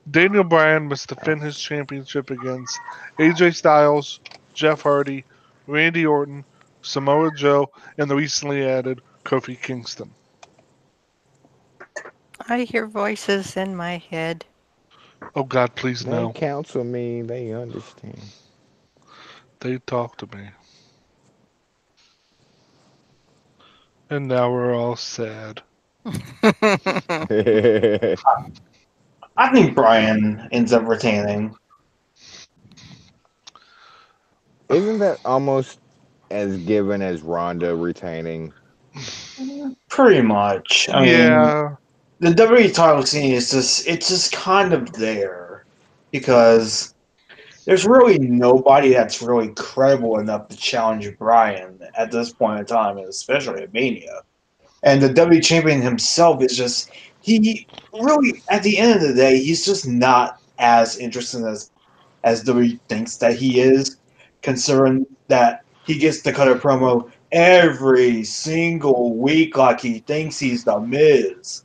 Daniel Bryan must defend his championship against AJ Styles, Jeff Hardy, Randy Orton, Samoa Joe, and the recently added Kofi Kingston. I hear voices in my head. Oh God, please They no. counsel me. They understand. They talk to me. And now we're all sad. I think Brian ends up retaining. Isn't that almost as given as Ronda retaining? Pretty much. I mean, Yeah, the WWE title scene is just kind of there because there's really nobody that's really credible enough to challenge Brian at this point in time, and especially at Mania. And the WWE champion himself is just he really at the end of the day he's just not as interesting as WWE thinks that he is, considering that he gets to cut a promo every single week like he thinks he's the Miz.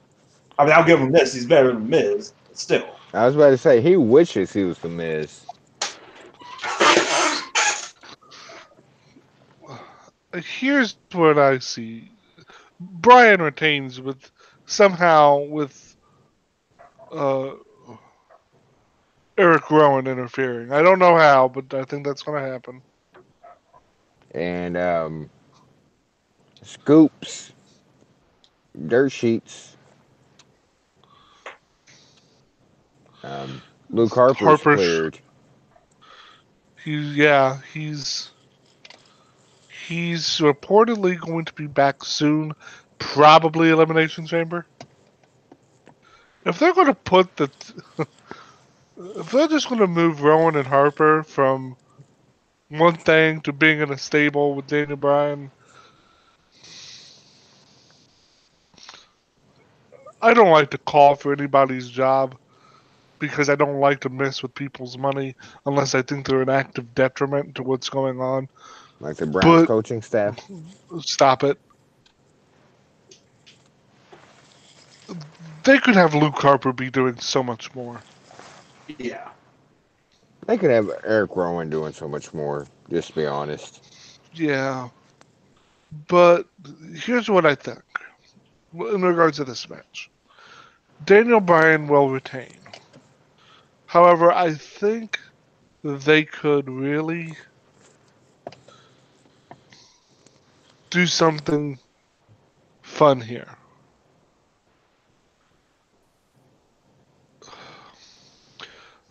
I mean, I'll give him this; he's better than Miz, but still. I was about to say he wishes he was the Miz. here's what I see. Brian retains with somehow with uh, Eric Rowan interfering. I don't know how, but I think that's going to happen. And Scoops, dirt sheets. Luke Harper's Harper's cleared. he's reportedly going to be back soon, probably Elimination Chamber. If they're going to put the if they're just going to move Rowan and Harper from one thing to being in a stable with Daniel Bryan, I don't like to call for anybody's job because I don't like to mess with people's money unless I think they're an active detriment to what's going on. Like the Browns But coaching staff. stop it. They could have Luke Harper be doing so much more. Yeah. They could have Eric Rowan doing so much more, just to be honest. Yeah. But here's what I think in regards to this match. Daniel Bryan will retain. However, I think they could really do something fun here.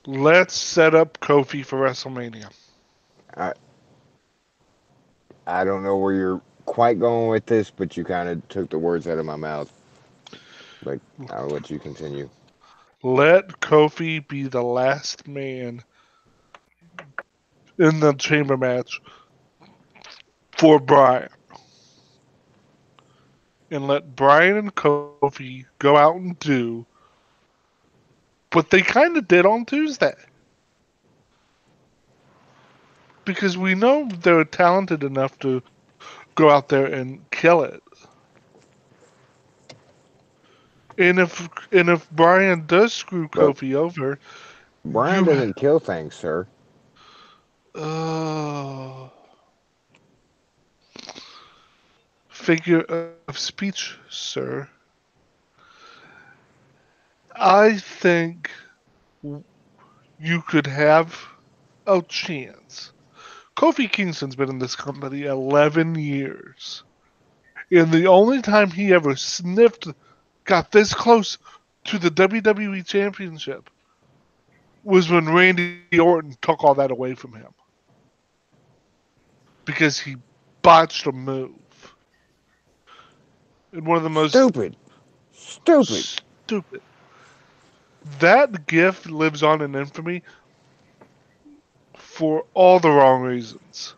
Let's set up Kofi for WrestleMania. I I don't know where you're quite going with this, but you kind of took the words out of my mouth. But I'll let you continue. Let Kofi be the last man in the chamber match for Bryan. And let Bryan and Kofi go out and do what they kind of did on Tuesday. Because we know they're talented enough to go out there and kill it. And if Bryan does screw But Kofi over, Brian you doesn't kill things, sir. uh figure of speech, sir. I think you could have a chance. Kofi Kingston's been in this company 11 years. And the only time he ever got this close to the WWE Championship was when Randy Orton took all that away from him because he botched a move. And one of the most Stupid. Stupid. stupid. That gift lives on in infamy for all the wrong reasons.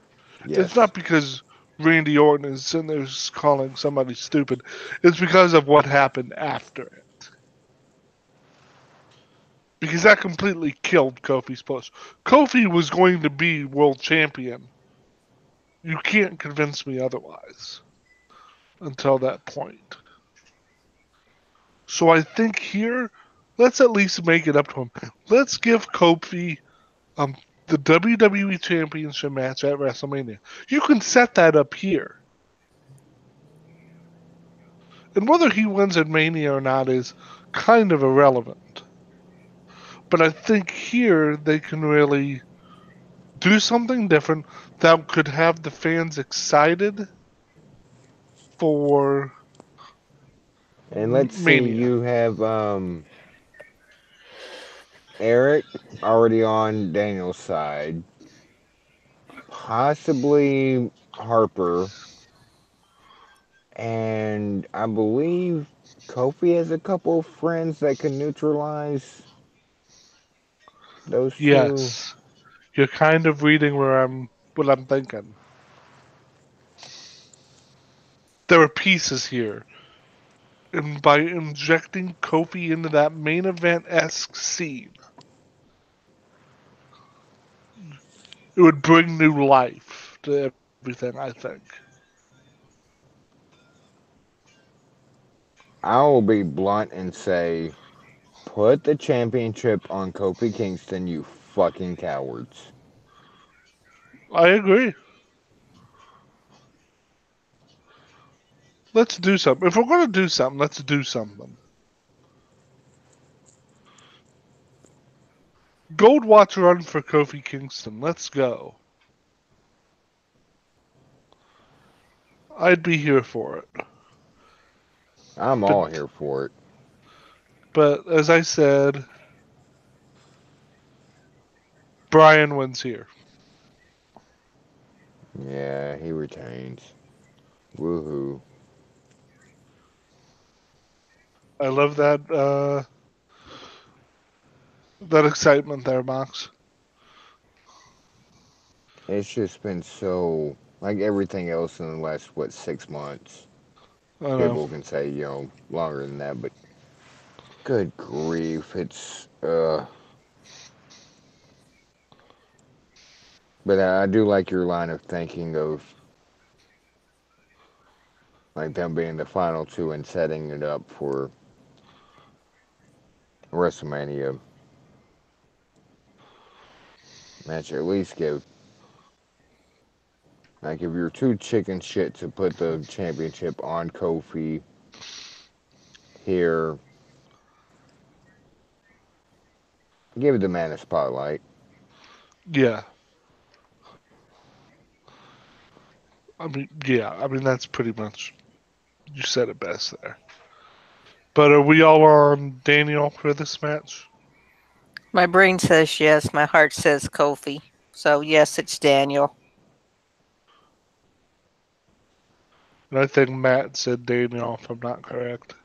It's Yes. not because Randy Orton is sitting there calling somebody stupid. It's because of what happened after it. Because that completely killed Kofi's push. Kofi was going to be world champion. You can't convince me otherwise until that point. So I think here, let's at least make it up to him. Let's give Kofi the WWE Championship match at WrestleMania. You can set that up here. And whether he wins at Mania or not is kind of irrelevant. But I think here they can really do something different that could have the fans excited for And let's see, Mania. you have Eric already on Daniel's side, possibly Harper, and I believe Kofi has a couple of friends that can neutralize those two. Yes, you're kind of reading what I'm thinking. There are pieces here, and by injecting Kofi into that main event-esque scene, it would bring new life to everything. I think. I will be blunt and say, put the championship on Kofi Kingston, you fucking cowards. I agree. Let's do something. If we're going to do something, let's do something. Gold Watch run for Kofi Kingston. Let's go. I'd be here for it. I'm all But here for it. but as I said, Brian wins here. Yeah, he retains. Woohoo. I love that excitement there, Max. It's just been so, like everything else in the last, what, 6 months. I know. People can say, longer than that, but good grief. But I do like your line of thinking of, like, them being the final two and setting it up for WrestleMania match. At least give, like, if you're too chicken shit to put the championship on Kofi here, give the man a spotlight. Yeah. I mean that's pretty much you said it best there. But are we all on Daniel for this match? My brain says yes. My heart says Kofi. So yes, it's Daniel. And I think Matt said Daniel, if I'm not correct.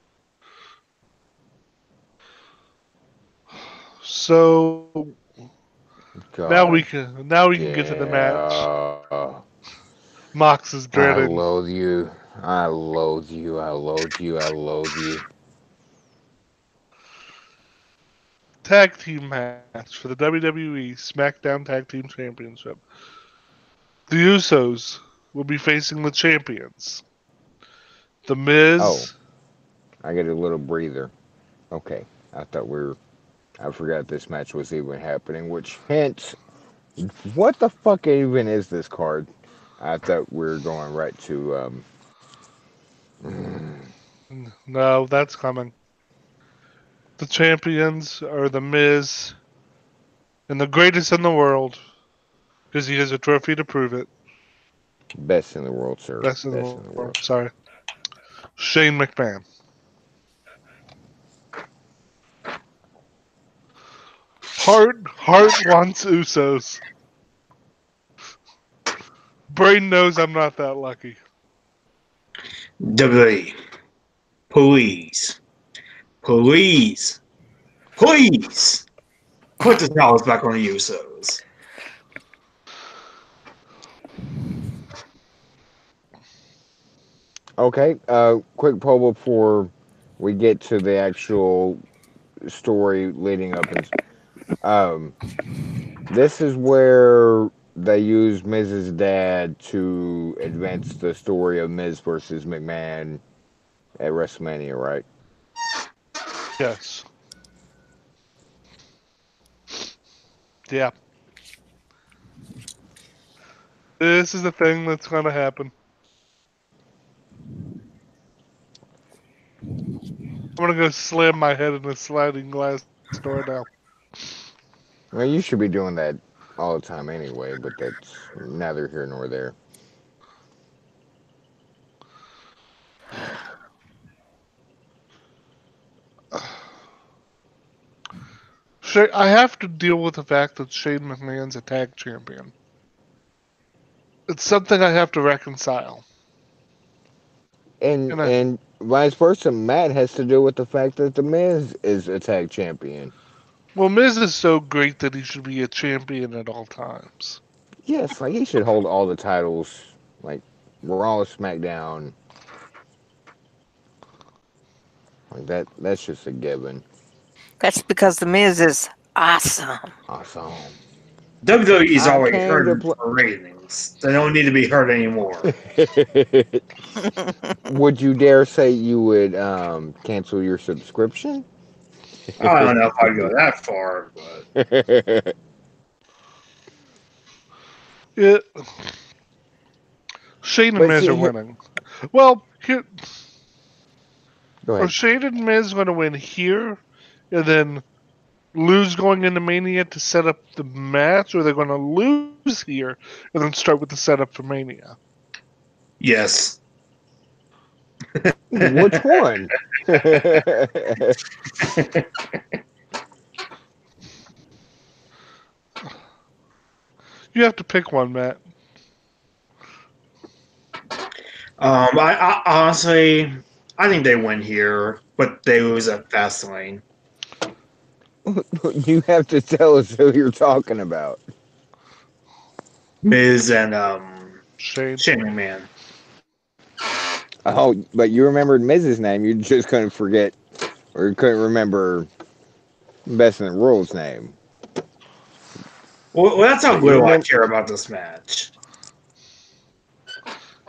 So God now we can get to the match. damn. Mox is I dreading. loathe you. I loathe you. I loathe you. I loathe you. Tag team match for the WWE SmackDown Tag Team Championship. The Usos will be facing the champions. The Oh, Miz. I get a little breather. Okay. I thought we were. I forgot this match was even happening, which hence, what the fuck even is this card? I thought we were going right to, No, that's coming. The champions are the Miz and the greatest in the world because he has a trophy to prove it. best in the world, sir. Best in the Best in world. the world. Sorry. Shane McMahon. Heart wants Usos. Brain knows I'm not that lucky. WWE, please, please, please put the towels back on the Usos. Okay, quick poll before we get to the actual story leading up. And um, this is where they use Miz's dad to advance the story of Miz versus McMahon at WrestleMania, right? Yes. Yeah. This is the thing that's going to happen. I'm going to go slam my head in a sliding glass door now. Well, you should be doing that all the time anyway, but that's neither here nor there. I have to deal with the fact that Shane McMahon's a tag champion. It's something I have to reconcile. And And I, and vice versa, Matt has to deal with the fact that the Miz is a tag champion. well, Miz is so great that he should be a champion at all times. Yes, like he should hold all the titles, like Raw, SmackDown, like that. That's just a given. That's because the Miz is awesome. Awesome. WWE's I already came to hurting play. for ratings. They don't need to be hurt anymore. Would you dare say you would cancel your subscription? I don't know if I'd go that far, but It, Shane and But Miz see, are winning. Well, here, go are ahead. Shane and Miz going to win here and then lose going into Mania to set up the match, or they're going to lose here and then start with the setup for Mania? yes. Which one? You have to pick one, Matt. I honestly, I think they win here, but they lose at Fastlane. You have to tell us who you're talking about. Miz and Shane. Shane McMahon. Oh, but you remembered Mrs. name. You just couldn't forget, or you couldn't remember Best in the World's name. Well, that's how But you little I remember. care about this match.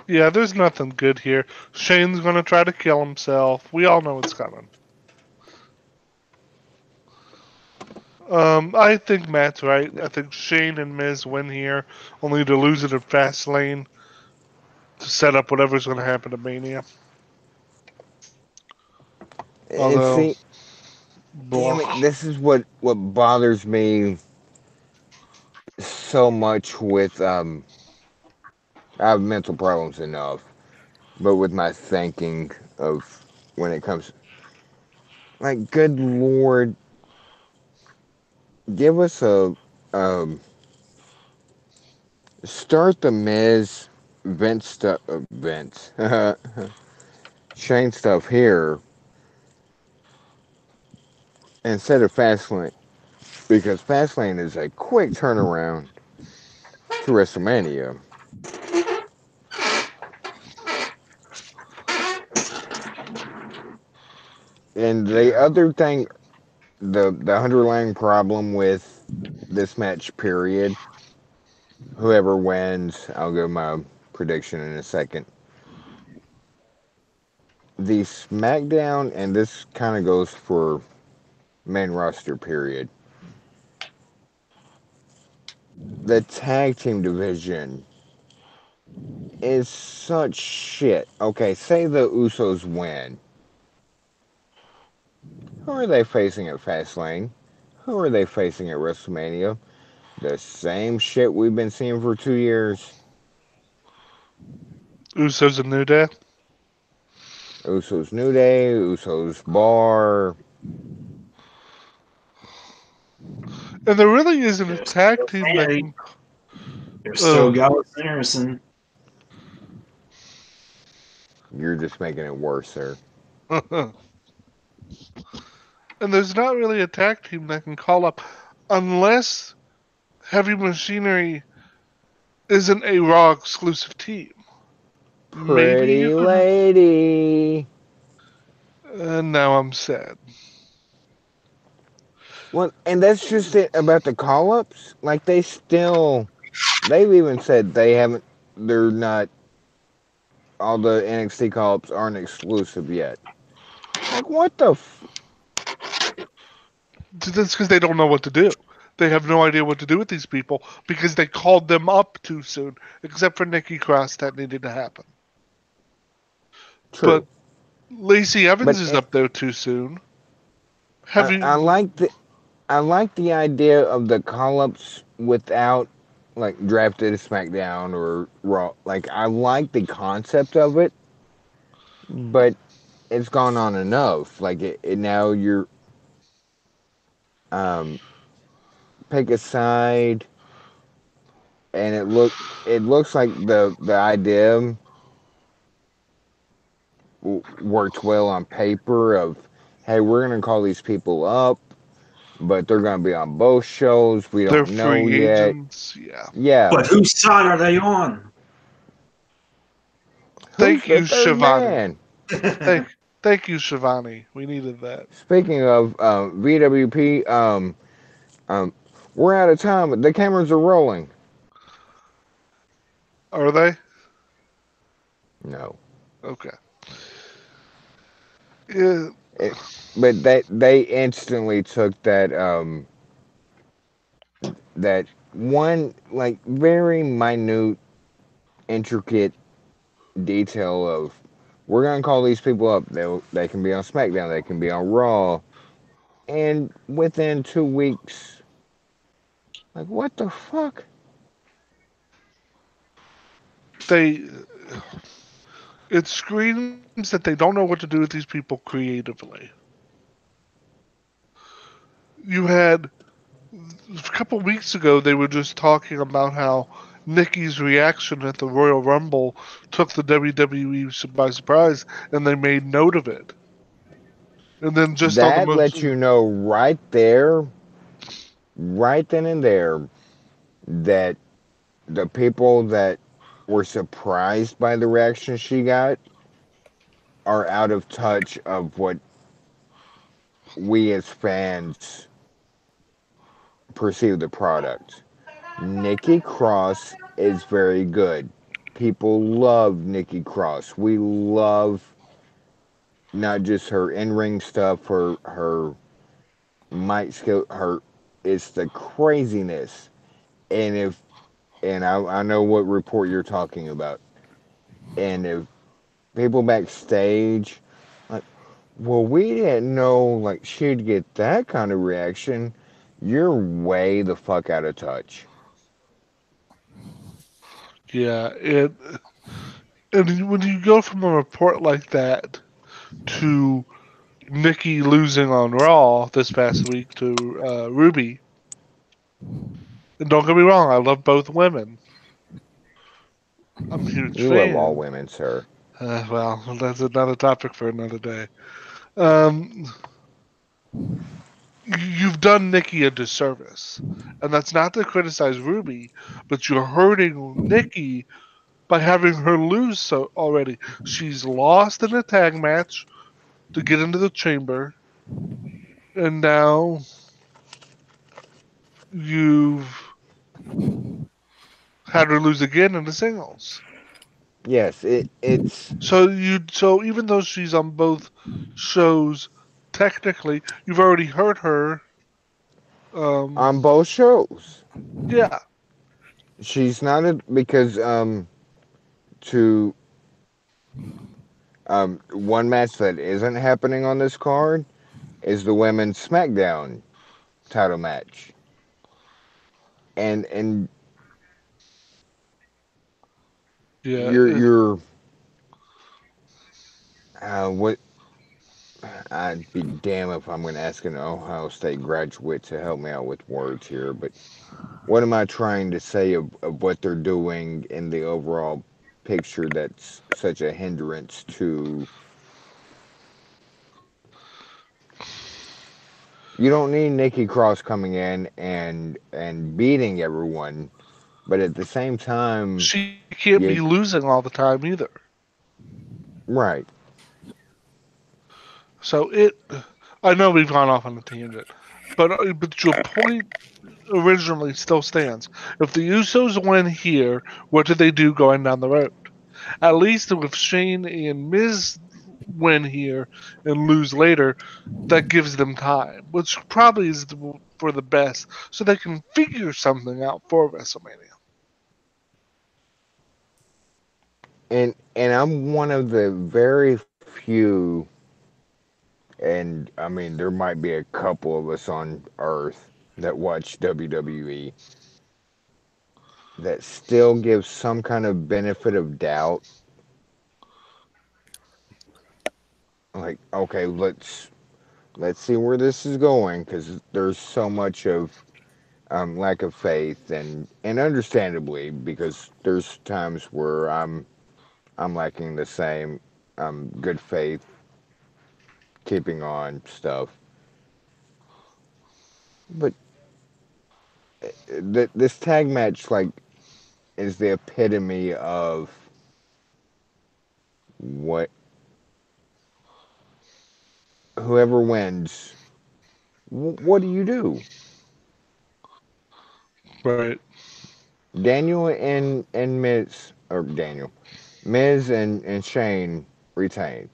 Yeah, there's nothing good here. Shane's going to try to kill himself. We all know it's coming. I think Matt's right. I think Shane and Miz win here, only to lose it at Fastlane to set up whatever's going to happen at Mania. And Although, see, damn it, blah. this is what bothers me so much with I have mental problems enough, but with my thinking of when it comes, like, good lord, give us a um start the Miz Vince stuff, Vince Shane stuff here instead of Fastlane, because Fastlane is a quick turnaround to WrestleMania. And the Yeah. other thing, the underlying problem with this match, period, whoever wins, I'll give my prediction in a second. The SmackDown, and this kind of goes for main roster, period. The tag team division is such shit. Okay, say the Usos win. Who are they facing at Fastlane? Who are they facing at WrestleMania? The same shit we've been seeing for 2 years. Usos and New Day. Usos New Day, Usos Bar. And there really isn't a There's tag still team that Sanity. can. There's still Uh, Gallows and Harrison. You're just making it worse, sir. and there's not really a tag team that can call up unless Heavy Machinery isn't a Raw exclusive team. Maybe you Pretty could. lady. And now I'm sad. Well, and that's just it about the call ups. Like, they've even said they haven't, they're not, all the NXT call ups aren't exclusive yet. Like, what the That's because they don't know what to do. they have no idea what to do with these people because they called them up too soon, except for Nikki Cross, that needed to happen. But True. Lacey Evans But is up there too soon. Have I you? like the idea of the call ups without like drafted to SmackDown or Raw. Like I like the concept of it, but it's gone on enough. Like now you're um pick a side, and it looks like the idea worked well on paper. Of hey, we're gonna call these people up, but they're gonna be on both shows. We They're don't know free yet. agents. Yeah. Yeah, But whose side are they on? who's Thank the you, third Shivani. man? Thank, thank you, Shivani. We needed that. Speaking of VWP, um, we're out of time. The cameras are rolling. Are they? No, Okay. Yeah. it, but they instantly took that one like very minute, intricate detail of we're gonna call these people up. They can be on SmackDown. They can be on Raw, and within 2 weeks, like what the fuck? They. It screams that they don't know what to do with these people creatively. You had a couple weeks ago, they were just talking about how Nikki's reaction at the Royal Rumble took the WWE by surprise, and they made note of it. And then just on the That most, lets you know right there, right then and there, that the people that were surprised by the reaction she got are out of touch of what we as fans perceive the product. Nikki Cross is very good. People love Nikki Cross. We love not just her in-ring stuff, her mic skill, her it's the craziness. And if and I know what report you're talking about. And if people backstage like, well, we didn't know like she'd get that kind of reaction. You're way the fuck out of touch. yeah, and when you go from a report like that to Nikki losing on Raw this past week to Ruby, and don't get me wrong, I love both women. I'm a huge You love all fan. women, sir. Well, that's another topic for another day. Um, you've done Nikki a disservice. And that's not to criticize Ruby, but you're hurting Nikki by having her lose so already. She's lost in a tag match to get into the chamber, and now you've had her lose again in the singles. Yes, it's So even though she's on both shows, technically you've already hurt her. on Um, both shows. yeah, She's not a because to one match that isn't happening on this card is the women's SmackDown title match. And yeah. you're what I'd be damn if I'm going to ask an Ohio State graduate to help me out with words here, but what am I trying to say of what they're doing in the overall picture that's such a hindrance to. You don't need Nikki Cross coming in and beating everyone, but at the same time, She can't be you losing all the time either. right. So I know we've gone off on a tangent, but your point originally still stands. If the Usos win here, what do they do going down the road? At least with Shane and Miz win here and lose later, that gives them time, which probably is for the best, so they can figure something out for WrestleMania. And I'm one of the very few, and I mean there might be a couple of us on Earth that watch WWE that still gives some kind of benefit of doubt. Like, okay, let's see where this is going because there's so much of lack of faith and understandably because there's times where I'm lacking the same good faith, keeping on stuff. But this tag match like is the epitome of what whoever wins. What do you do? Right. Daniel and Miz or Daniel, Miz and Shane retain.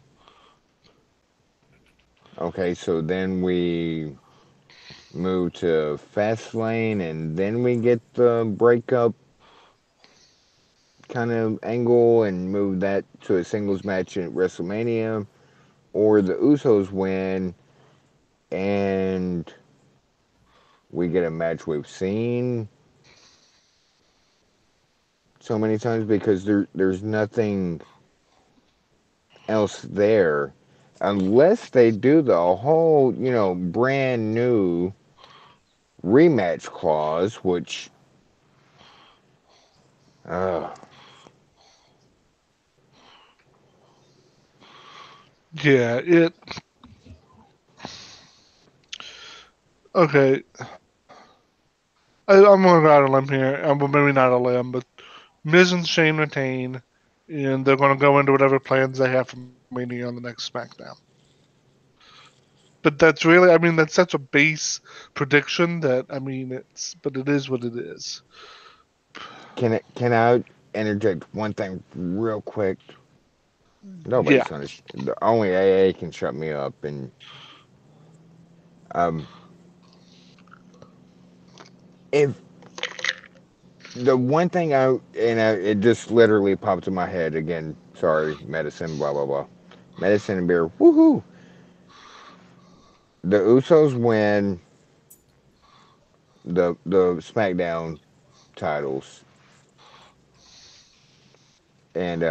Okay, so then we move to Fastlane, and then we get the breakup kind of angle and move that to a singles match at WrestleMania, or the Usos win and we get a match we've seen so many times because there's nothing else there unless they do the whole brand new rematch clause, which uh, Yeah. It. Okay. I'm going to go out on a limb here. Well, maybe not a limb, but Miz and Shane retain, and they're going to go into whatever plans they have for Mania on the next SmackDown. But that's really, I mean, that's such a base prediction that, I mean, but it is what it is. can I interject one thing real quick? Yeah. Nobody's gonna. The only AA can shut me up, and um, if the one thing it just literally popped in my head again. Sorry, medicine, blah blah blah, medicine and beer. Woohoo! The Usos win the SmackDown titles, and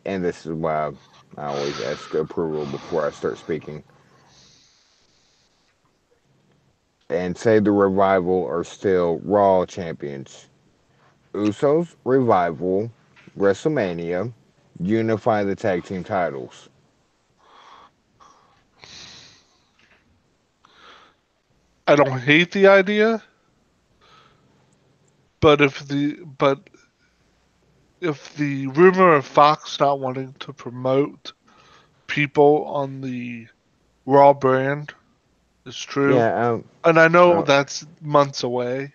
and this is why I always ask approval before I start speaking. And say the Revival are still Raw champions. Usos, Revival, WrestleMania, unify the tag team titles. I don't hate the idea, but if the rumor of Fox not wanting to promote people on the Raw brand is true, Yeah, and I know uh, that's months away,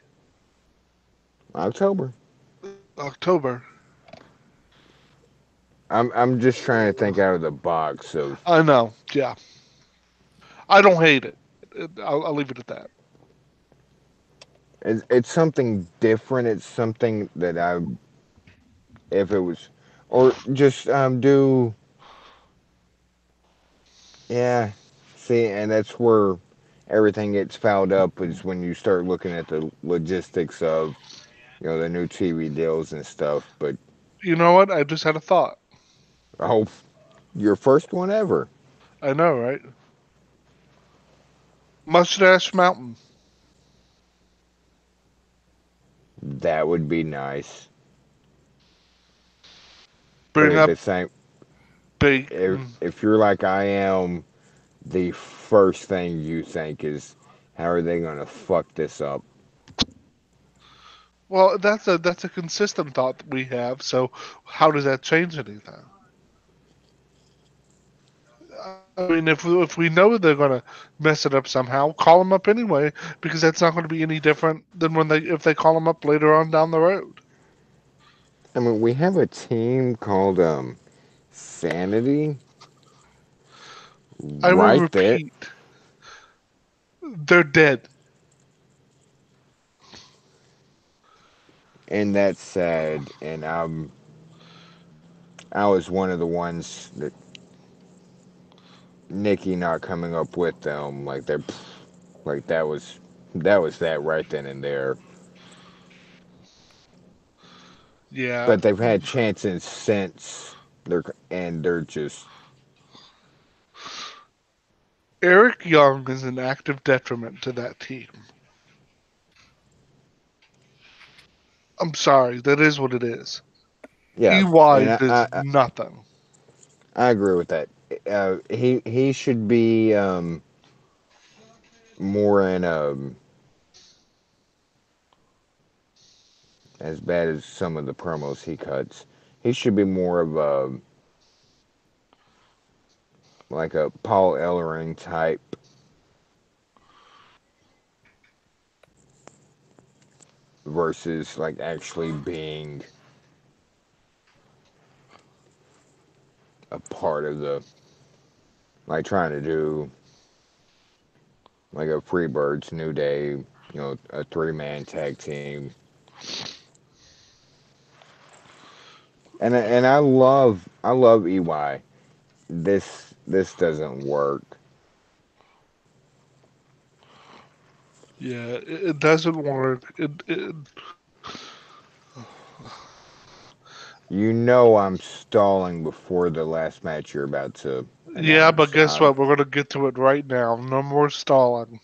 October. October. I'm just trying to think out of the box of I know, yeah. I don't hate it. I'll leave it at that. it's something different. It's something that I if it was or just do yeah. See, and that's where everything gets fouled up is when you start looking at the logistics of the new TV deals and stuff. But You know what? I just had a thought. oh, your first one ever. I know, right? Mustache Mountain. That would be nice. But Bring at up the same, big. if you're like I am, the first thing you think is, how are they gonna fuck this up? Well, that's a consistent thought that we have. So, how does that change anything? I mean, if we know they're gonna mess it up somehow, call them up anyway, because that's not going to be any different than when they if they call them up later on down the road. I mean, we have a team called Sanity I will right there, repeat, they're dead. and that's sad. And I was one of the ones that Nikki not coming up with them. Like they're like that was that right then and there. Yeah. But they've had chances since they're just Eric Young is an active detriment to that team. I'm sorry, that is what it is. yeah. EY And does nothing. I agree with that. He should be more in as bad as some of the promos he cuts. He should be more of a like a Paul Ellering type versus like actually being a part of the like trying to do like a Freebirds New Day, a 3-man tag team. And I love EY. This doesn't work. Yeah, it doesn't work. You know I'm stalling before the last match you're about to Yeah, but announce. guess what? We're gonna get to it right now. No more stalling.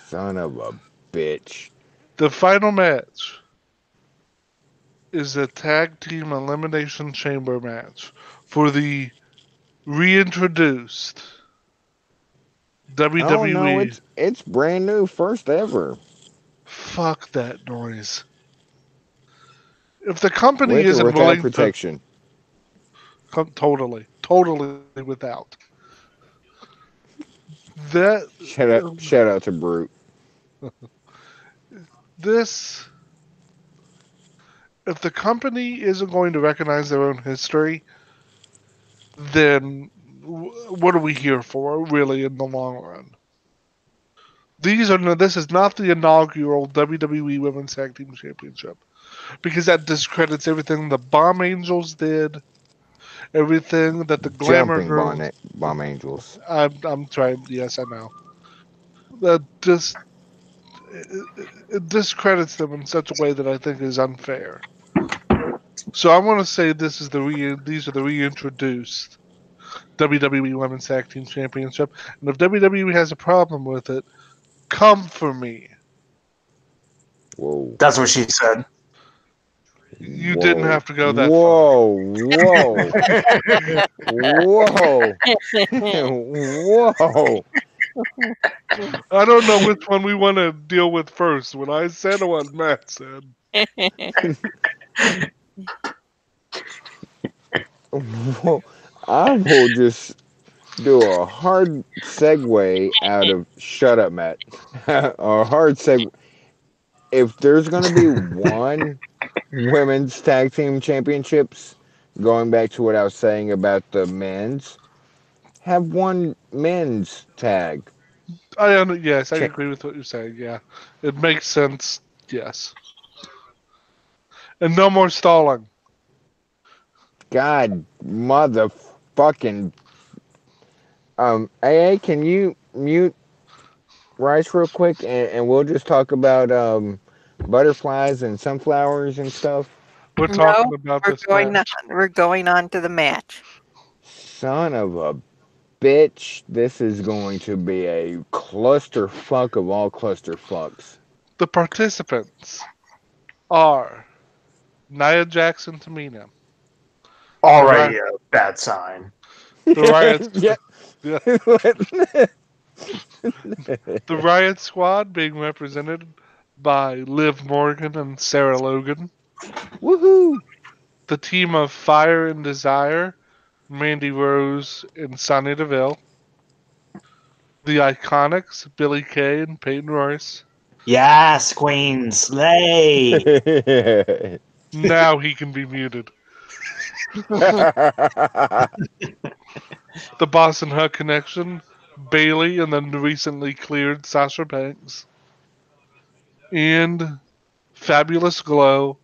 Son of a bitch. The final match is a tag team elimination chamber match for the reintroduced Oh no, WWE. it's brand new, first ever Fuck that noise. If the company with or isn't without willing to protection. totally without that, Shout out to Brute. this, if the company isn't going to recognize their own history, then what are we here for, really, in the long run? This is not the inaugural WWE Women's Tag Team Championship, because that discredits everything the Bomb Angels did, everything that the Glamour Jumping Girls. bomb angels. I'm trying. Yes, I know. That just it discredits them in such a way that I think is unfair. So I want to say these are the reintroduced WWE Women's Tag Team Championship, and if WWE has a problem with it, come for me. Whoa. That's what she said. You didn't Whoa. have to go that far. Whoa. Whoa. Whoa. I don't know which one we want to deal with first. What I said or what Matt said. Whoa. I will just do a hard segue out of shut up, Matt. A hard segue. If there's gonna be one women's tag team championships, going back to what I was saying about the men's, have one men's tag. Yes, I Cha- agree with what you're saying. Yeah, it makes sense. Yes, and no more stalling. God, motherfucking. AA, can you mute Rice real quick, and we'll just talk about butterflies and sunflowers and stuff. We're No, talking about we're this going on. match. We're going on to the match. Son of a bitch, this is going to be a clusterfuck of all clusterfucks. The participants are Nia Jackson Tamina, the Already Riot, a bad sign. the Riot, Yeah. yeah, the Riot Squad being represented by Liv Morgan and Sarah Logan. Woohoo! The team of Fire and Desire, Mandy Rose and Sonya Deville. The Iconics, Billy Kay and Peyton Royce. Yes, Queen Slay. Now he can be muted. The Boston Hut Connection, Bailey, and then recently cleared Sasha Banks, and Fabulous Glow,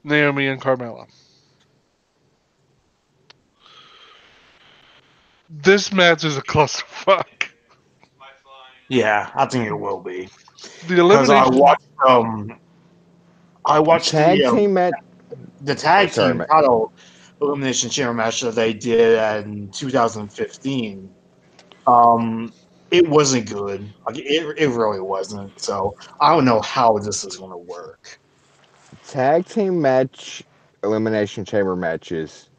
Naomi and Carmella. This match is a clusterfuck. Yeah, I think it will be The because elimination. I watched Tag team match. the Oh, tag sorry, team Matt. title elimination chamber match that they did in 2015. Um, it wasn't good. Like it really wasn't. So I don't know how this is going to work. Tag team match elimination chamber matches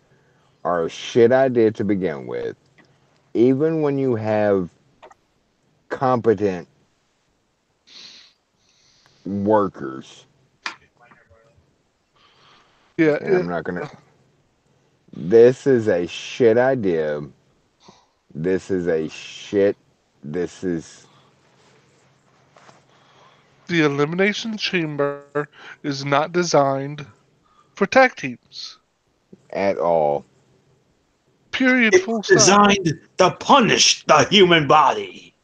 are a shit idea to begin with. Even when you have competent workers, Yeah, and I'm not gonna. This is a shit idea. This is a shit. This is the elimination chamber is not designed for tag teams. at all. Period. It's Full stop. designed to punish the human body.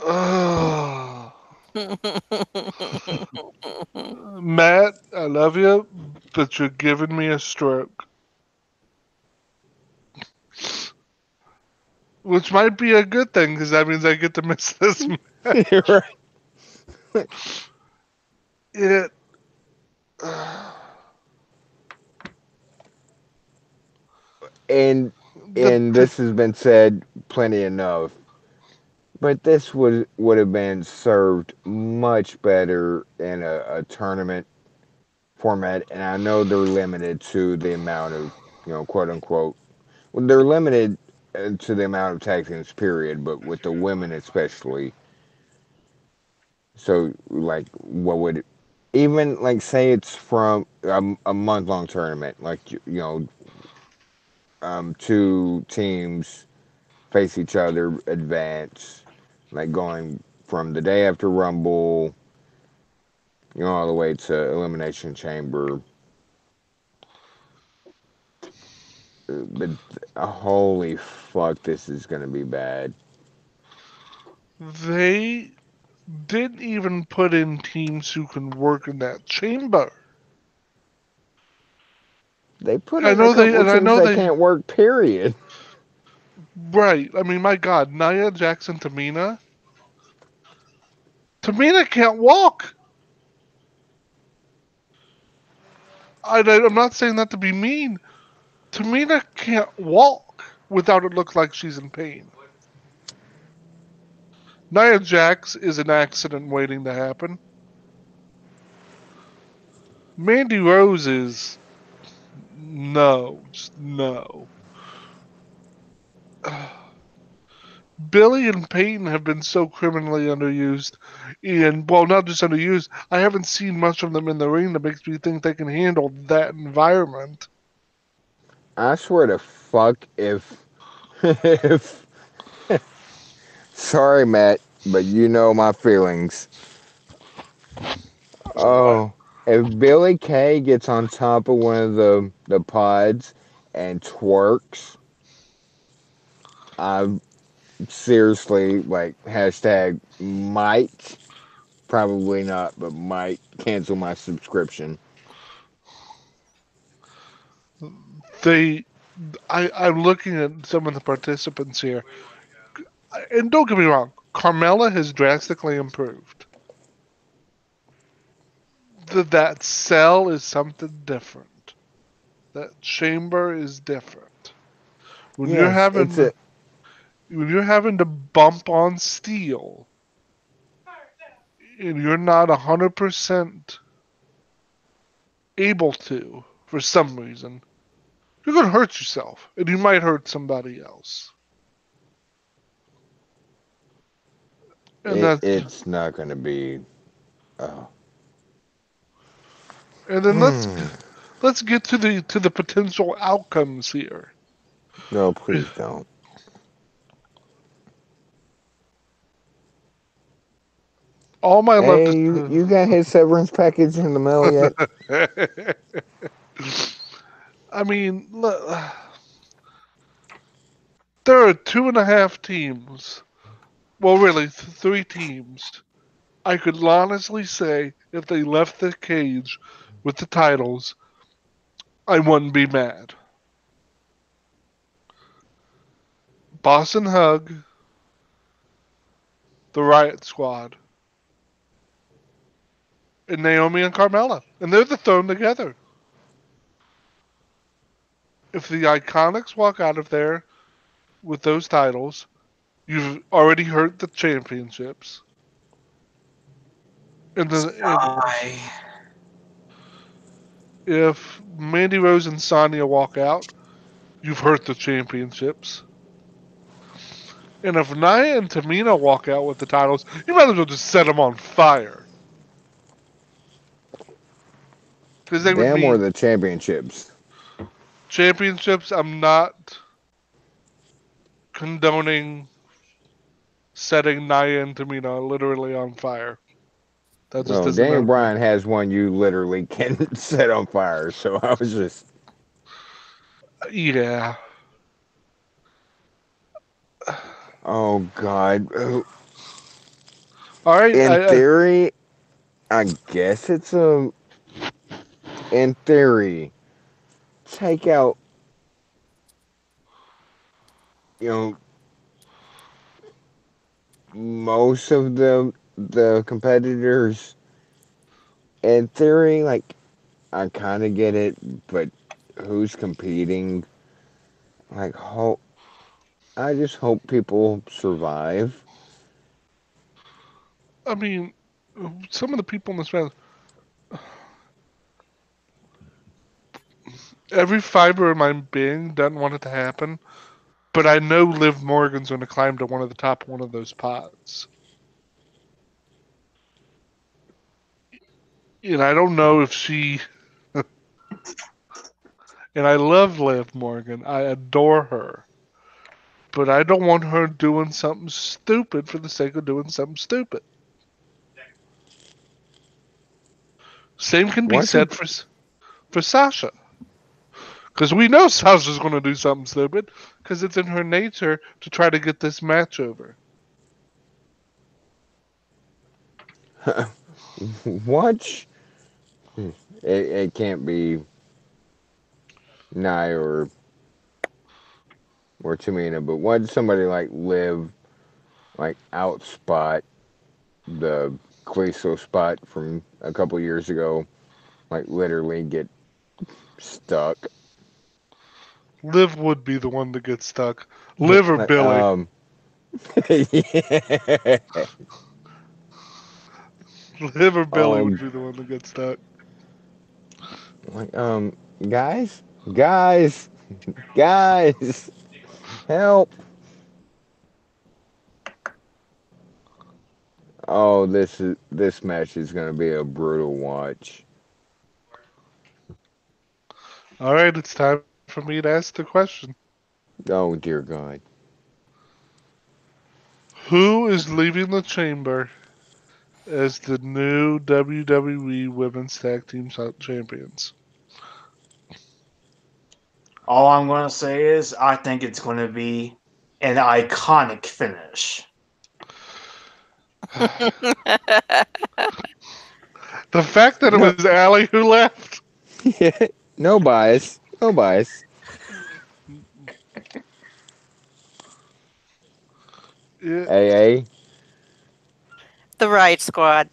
Ugh. Matt, I love you, but you're giving me a stroke. Which might be a good thing because that means I get to miss this match. You're right. It. and The and this has been said plenty enough. But this would have been served much better in a tournament format, and I know they're limited to the amount of quote unquote. Well, they're limited to the amount of tag teams, period. But with the women especially, so like, what would even like say it's from a month long tournament, like two teams face each other, advance, like going from the day after Rumble, all the way to Elimination Chamber. But holy fuck, this is gonna be bad. they didn't even put in teams who can work in that chamber. They put I in a know they, couple and I teams know that they. can't work, period. Right. I mean, my God, Nia Jackson, Tamina. Tamina can't walk. I'm not saying that to be mean. Tamina can't walk without it look like she's in pain. Nia Jax is an accident waiting to happen. Mandy Rose is no, just no. Billy and Peyton have been so criminally underused, and well, not just underused. I haven't seen much of them in the ring that makes me think they can handle that environment. I swear to fuck if sorry Matt, but you know my feelings. So what? Oh, if Billy Kay gets on top of one of the pods and twerks, I seriously like hashtag might, probably not, but might cancel my subscription. They, I'm looking at some of the participants here, and don't get me wrong, Carmella has drastically improved. That cell is something different. That chamber is different. When you're Yes, it's a having when you're having to bump on steel and you're not 100% able to for some reason, you're gonna hurt yourself, and you might hurt somebody else. And it, that's it's not gonna be. Oh. and then let's get to the potential outcomes here. No, please don't. All my love Hey, you got his severance package in the mail yet? to. I mean, there are 2.5 teams. Well, really, three teams. I could honestly say if they left the cage with the titles, I wouldn't be mad. Boston Hug, the Riot Squad, and Naomi and Carmella. And they're the thrown together. If the Iconics walk out of there with those titles, you've already hurt the championships. And Sigh. if Mandy Rose and Sonya walk out, you've hurt the championships. And if Nia and Tamina walk out with the titles, you might as well just set them on fire. Because they would Them or need the championships? championships. I'm not condoning setting Nia and Tamina literally on fire. That just Well, isn't Daniel okay. Bryan has one you literally can set on fire. So I was just, Yeah. oh God. All right. In theory, I guess it's a. In theory, take out, you know, most of the competitors. In theory, like I kind of get it, but who's competing? Like, I just hope people survive. I mean, some of the people in this match, every fiber of my being doesn't want it to happen, but I know Liv Morgan's going to climb to one of the top one of those pods. And I don't know if she. And I love Liv Morgan. I adore her. But I don't want her doing something stupid for the sake of doing something stupid. Same can be Once a said for Sasha. Because we know Sasha's going to do something stupid because it's in her nature to try to get this match over. watch. It can't be Nye or Tamina, but watch somebody like Liv like outspot the Queso spot from a couple years ago. Like literally get stuck. Liv would be the one to get stuck. Liv or Like Billy. Liv or Billy would oh, be the one to get stuck. like guys, guys, guys, help! Oh, this match is gonna be a brutal watch. All right, it's time for me to ask the question. Oh dear God. Who is leaving the chamber as the new WWE Women's Tag Team Champions? All I'm going to say is I think it's going to be an iconic finish. The fact that it No, was Allie who left. no bias, no bias. It, AA. The Riot Squad.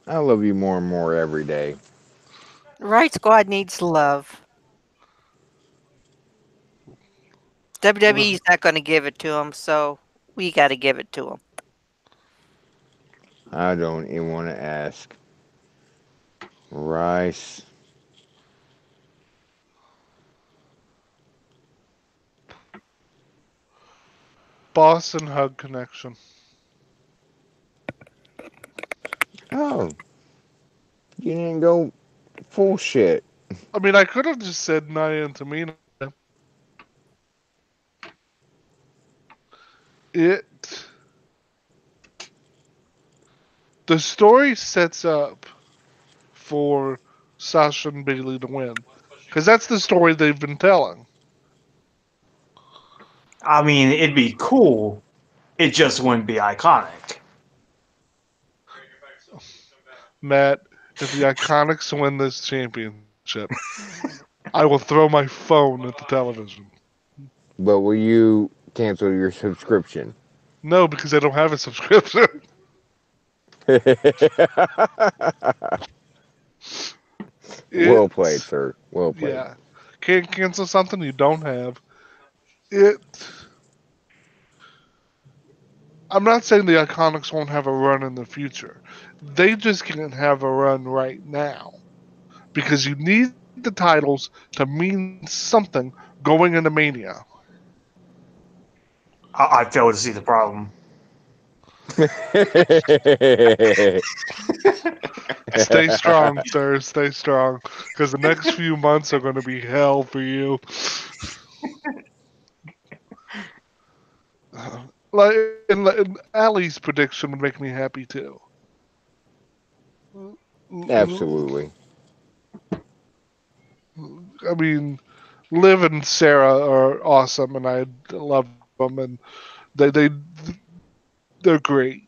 I love you more and more every day. The Riot Squad needs love. WWE's not going to give it to them, so we got to give it to them. I don't even want to ask. Rice. Boston Hug Connection. Oh, you didn't go full shit. I mean, I could have just said Nia and Tamina. It The story sets up for Sasha and Bailey to win. Because that's the story they've been telling. I mean, it'd be cool. It just wouldn't be iconic. Matt, if the Iconics win this championship, I will throw my phone at the television. But will you cancel your subscription? No, because I don't have a subscription. Well played, It, sir. Well played. yeah. Can't cancel something you don't have. It. I'm not saying the Iconics won't have a run in the future. They just can't have a run right now. Because you need the titles to mean something going into Mania. I fail to see the problem. Stay strong, sir. Stay strong. Because the next few months are going to be hell for you. And Allie's prediction would make me happy too. Absolutely. I mean, Liv and Sarah are awesome, and I love them, and they they're great.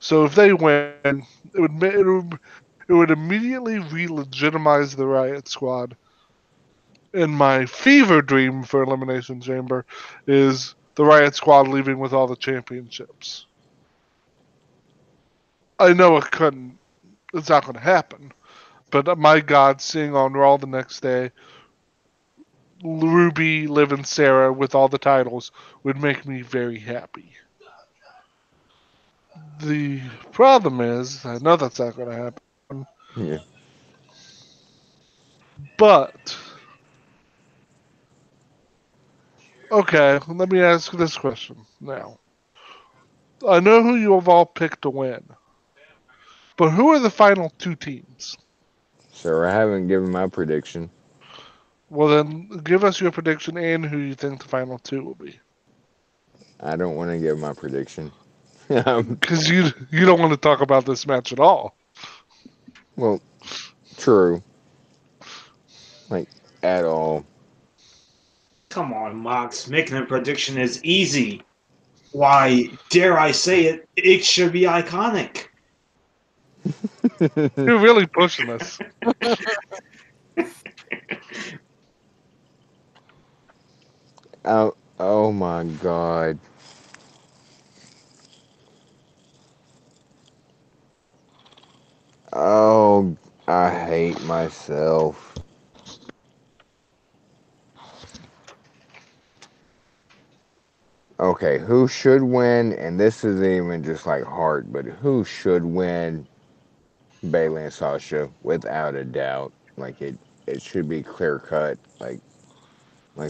So if they win, it would immediately re-legitimize the Riot Squad. And my fever dream for Elimination Chamber is the Riot Squad leaving with all the championships. I know it couldn't. It's not going to happen. But my God, seeing on Raw the next day, Ruby, Liv, and Sarah with all the titles would make me very happy. The problem is, I know that's not going to happen, Yeah. but okay, let me ask this question now. I know who you have all picked to win, but who are the final two teams? Sir, I haven't given my prediction. Well, then give us your prediction and who you think the final two will be. I don't want to give my prediction. Um, Because you don't want to talk about this match at all. well, true. Like, at all. Come on, Mox. Making a prediction is easy. Why, dare I say it, it should be iconic. You're really pushing this. Oh my god. Oh, I hate myself. Okay, who should win? And this isn't even just like hard, but who should win Bailey and Sasha without a doubt? Like it should be clear cut. Like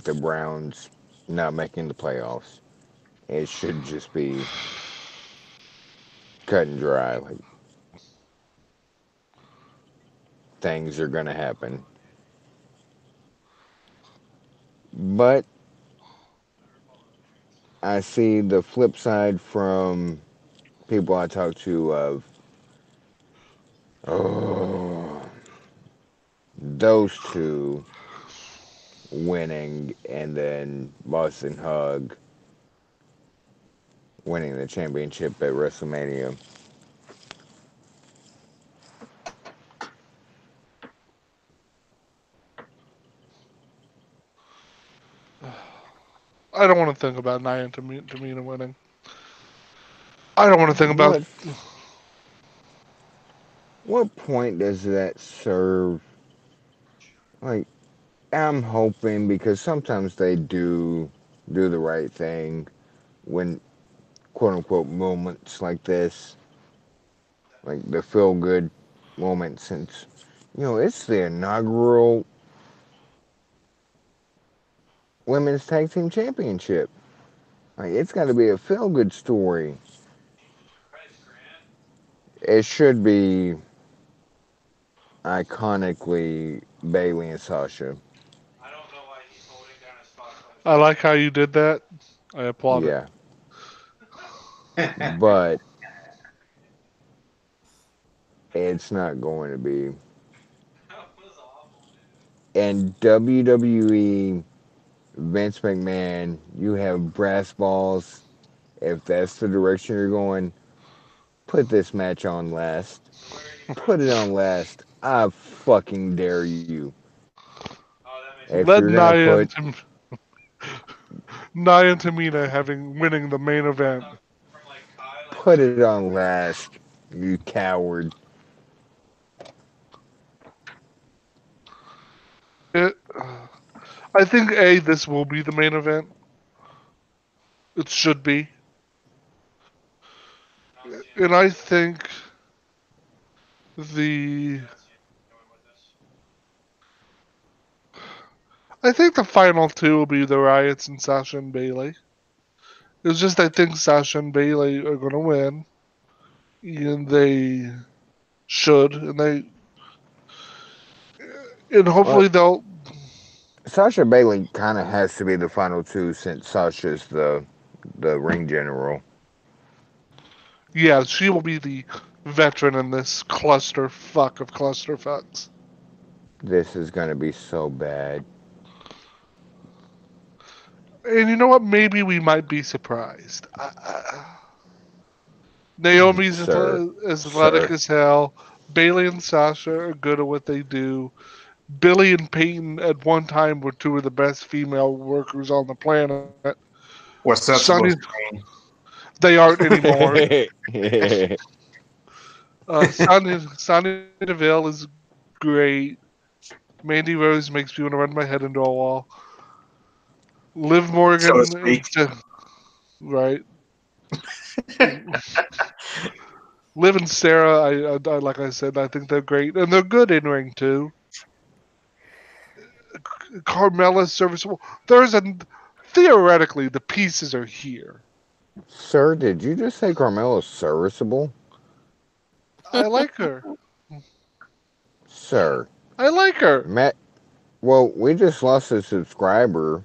the Browns not making the playoffs. It should just be cut and dry. Like things are gonna happen. But I see the flip side from people I talk to of oh those two winning and then Boston Hug winning the championship at WrestleMania. I don't want to think about Nia and Tamina winning. I don't want to think about. What point does that serve? Like I'm hoping because sometimes they do the right thing when quote unquote moments like this, like the feel good moment since it's the inaugural women's tag team championship. Like it's got to be a feel good story. It should be iconically Bailey and Sasha. I like how you did that. I applaud it. Yeah, but It's not going to be. And WWE, Vince McMahon, you have brass balls. If that's the direction you're going, put this match on last. Put it on last. I fucking dare you. If you're Let gonna put, Nia and Tamina winning the main event. put it on last, you coward. It, I think this will be the main event. It should be, and the I think the final two will be the Riots and Sasha and Bailey. It's just I think Sasha and Bailey are gonna win, and they should, and Well, hopefully they'll. Sasha Bailey kind of has to be the final two since Sasha's the ring general. Yeah, she will be the veteran in this clusterfuck of clusterfucks. This is gonna be so bad. And you know what? Maybe we might be surprised. Naomi's Sir, athletic sir. as hell. Bailey and Sasha are good at what they do. Billy and Peyton at one time were two of the best female workers on the planet. What's that Sonny, supposed to mean? they aren't anymore. Sonny Deville is great. Mandy Rose makes me want to run my head into a wall. Liv So to Morgan, speak. right? Liv and Sarah, like I said, I think they're great, and they're good in ring too. Carmella's serviceable. Theoretically, the pieces are here. Sir, did you just say Carmelo's serviceable? I like her. Sir. I like her. Matt, well, we just lost a subscriber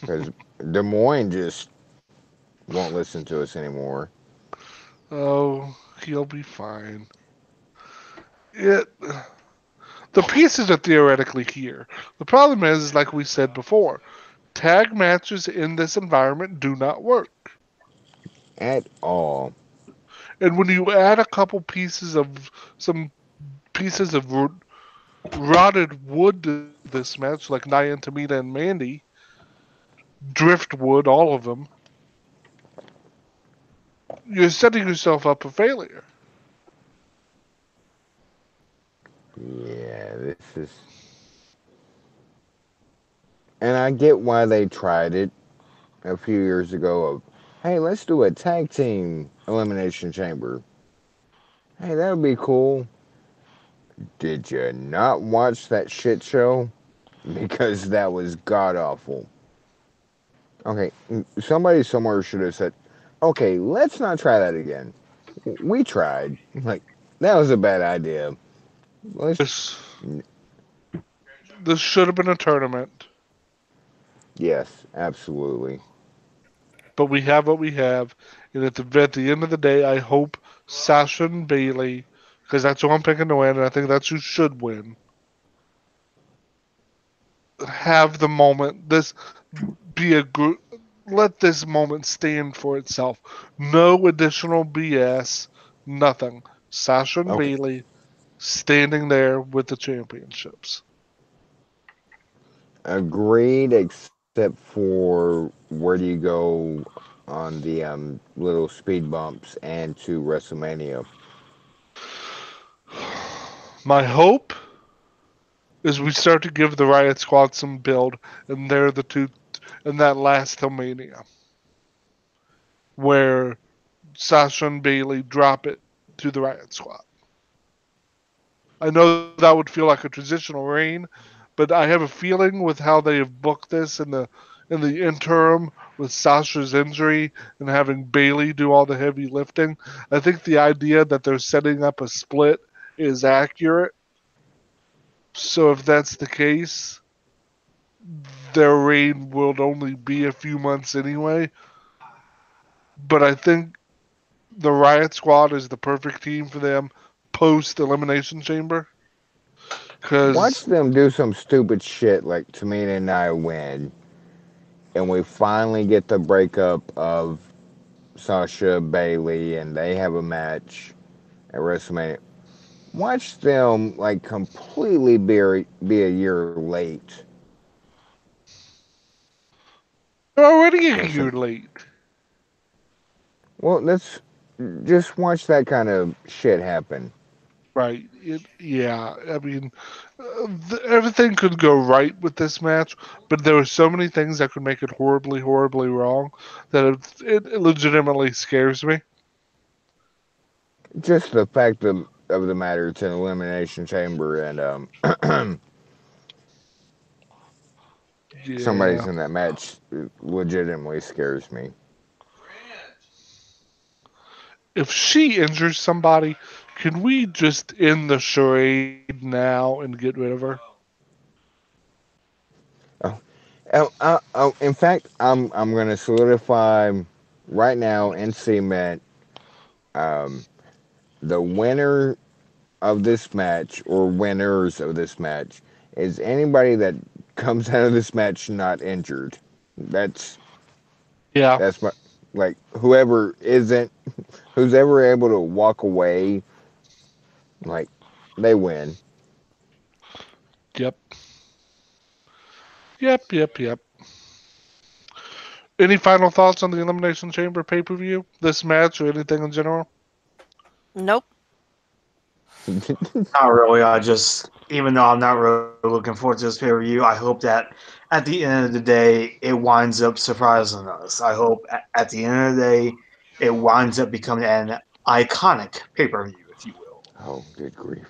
because Des Moines just won't listen to us anymore. Oh, he'll be fine. It. The pieces are theoretically here. The problem is, like we said before, tag matches in this environment do not work. At all. And when you add a couple some pieces of rotted wood to this match, like Nia and Tamina and Mandy, driftwood, all of them, you're setting yourself up for failure. Yeah, this is. And I get why they tried it a few years ago of, hey, let's do a tag team elimination chamber. Hey, that would be cool. Did you not watch that shit show? Because that was god awful. Okay, somebody somewhere should have said, okay, let's not try that again. We tried. Like, that was a bad idea. Let's. This this should have been a tournament, Yes, absolutely. but we have what we have. And at the end of the day, I hope Sasha and Bailey, because that's who I'm picking to win, and I think that's who should win, have the moment. Be a group. Let this moment stand for itself. No additional BS. Nothing. Sasha and Okay, Bailey standing there with the championships. agreed, except for where do you go on the little speed bumps and to WrestleMania? My hope is we start to give the Riot Squad some build, and they're the two in that last Mania where Sasha and Bailey drop it to the Riot Squad. I know that would feel like a transitional reign, but I have a feeling with how they have booked this in the interim with Sasha's injury and having Bailey do all the heavy lifting, I think the idea that they're setting up a split is accurate. So if that's the case, their reign will only be a few months anyway. But I think the Riot Squad is the perfect team for them. post Elimination Chamber. Watch Because, them do some stupid shit like Tamina and I win, and we finally get the breakup of Sasha Bailey, and they have a match at WrestleMania. Watch them like completely be a year late. they're already a You know, year some late. well, let's just watch that kind of shit happen. Right. Yeah. I mean, everything could go right with this match, but there were so many things that could make it horribly, horribly wrong that it legitimately scares me. Just the fact of the matter, it's an elimination chamber, and somebody's Yeah. in that match legitimately scares me. If she injures somebody, can we just end the charade now and get rid of her? Oh, in fact, I'm gonna solidify right now and cement um, the winner of this match or winners of this match is anybody that comes out of this match not injured. That's Yeah. that's my like whoever isn't who's ever able to walk away like they win. Yep. Yep. Yep. Yep. Any final thoughts on the Elimination Chamber pay per view? This match or anything in general? Nope. Not really. I just, even though I'm not really looking forward to this pay per view, I hope that at the end of the day, it winds up surprising us. I hope at the end of the day, it winds up becoming an iconic pay per view, if you will. Oh, good grief!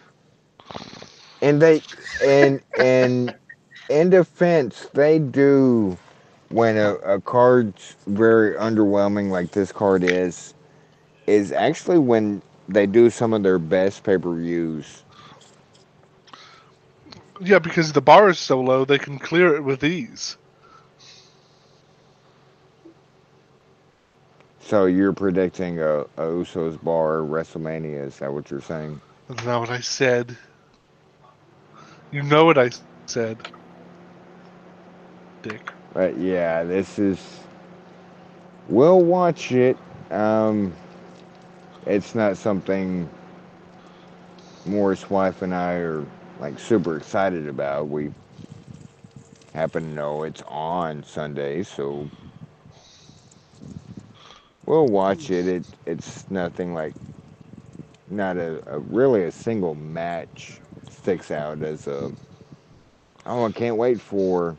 And they and in defense, they do when a card's very underwhelming like this card is actually when they do some of their best pay per views. Yeah, because the bar is so low, they can clear it with ease. So you're predicting a Usos bar WrestleMania? Is that what you're saying? That's not what I said. You know what I said, Dick. Yeah, this is. We'll watch it. Um, it's not something Morris' wife and I are like super excited about. We happen to know it's on Sunday, so we'll watch it. It's nothing like not a really a single match sticks out as a oh I can't wait for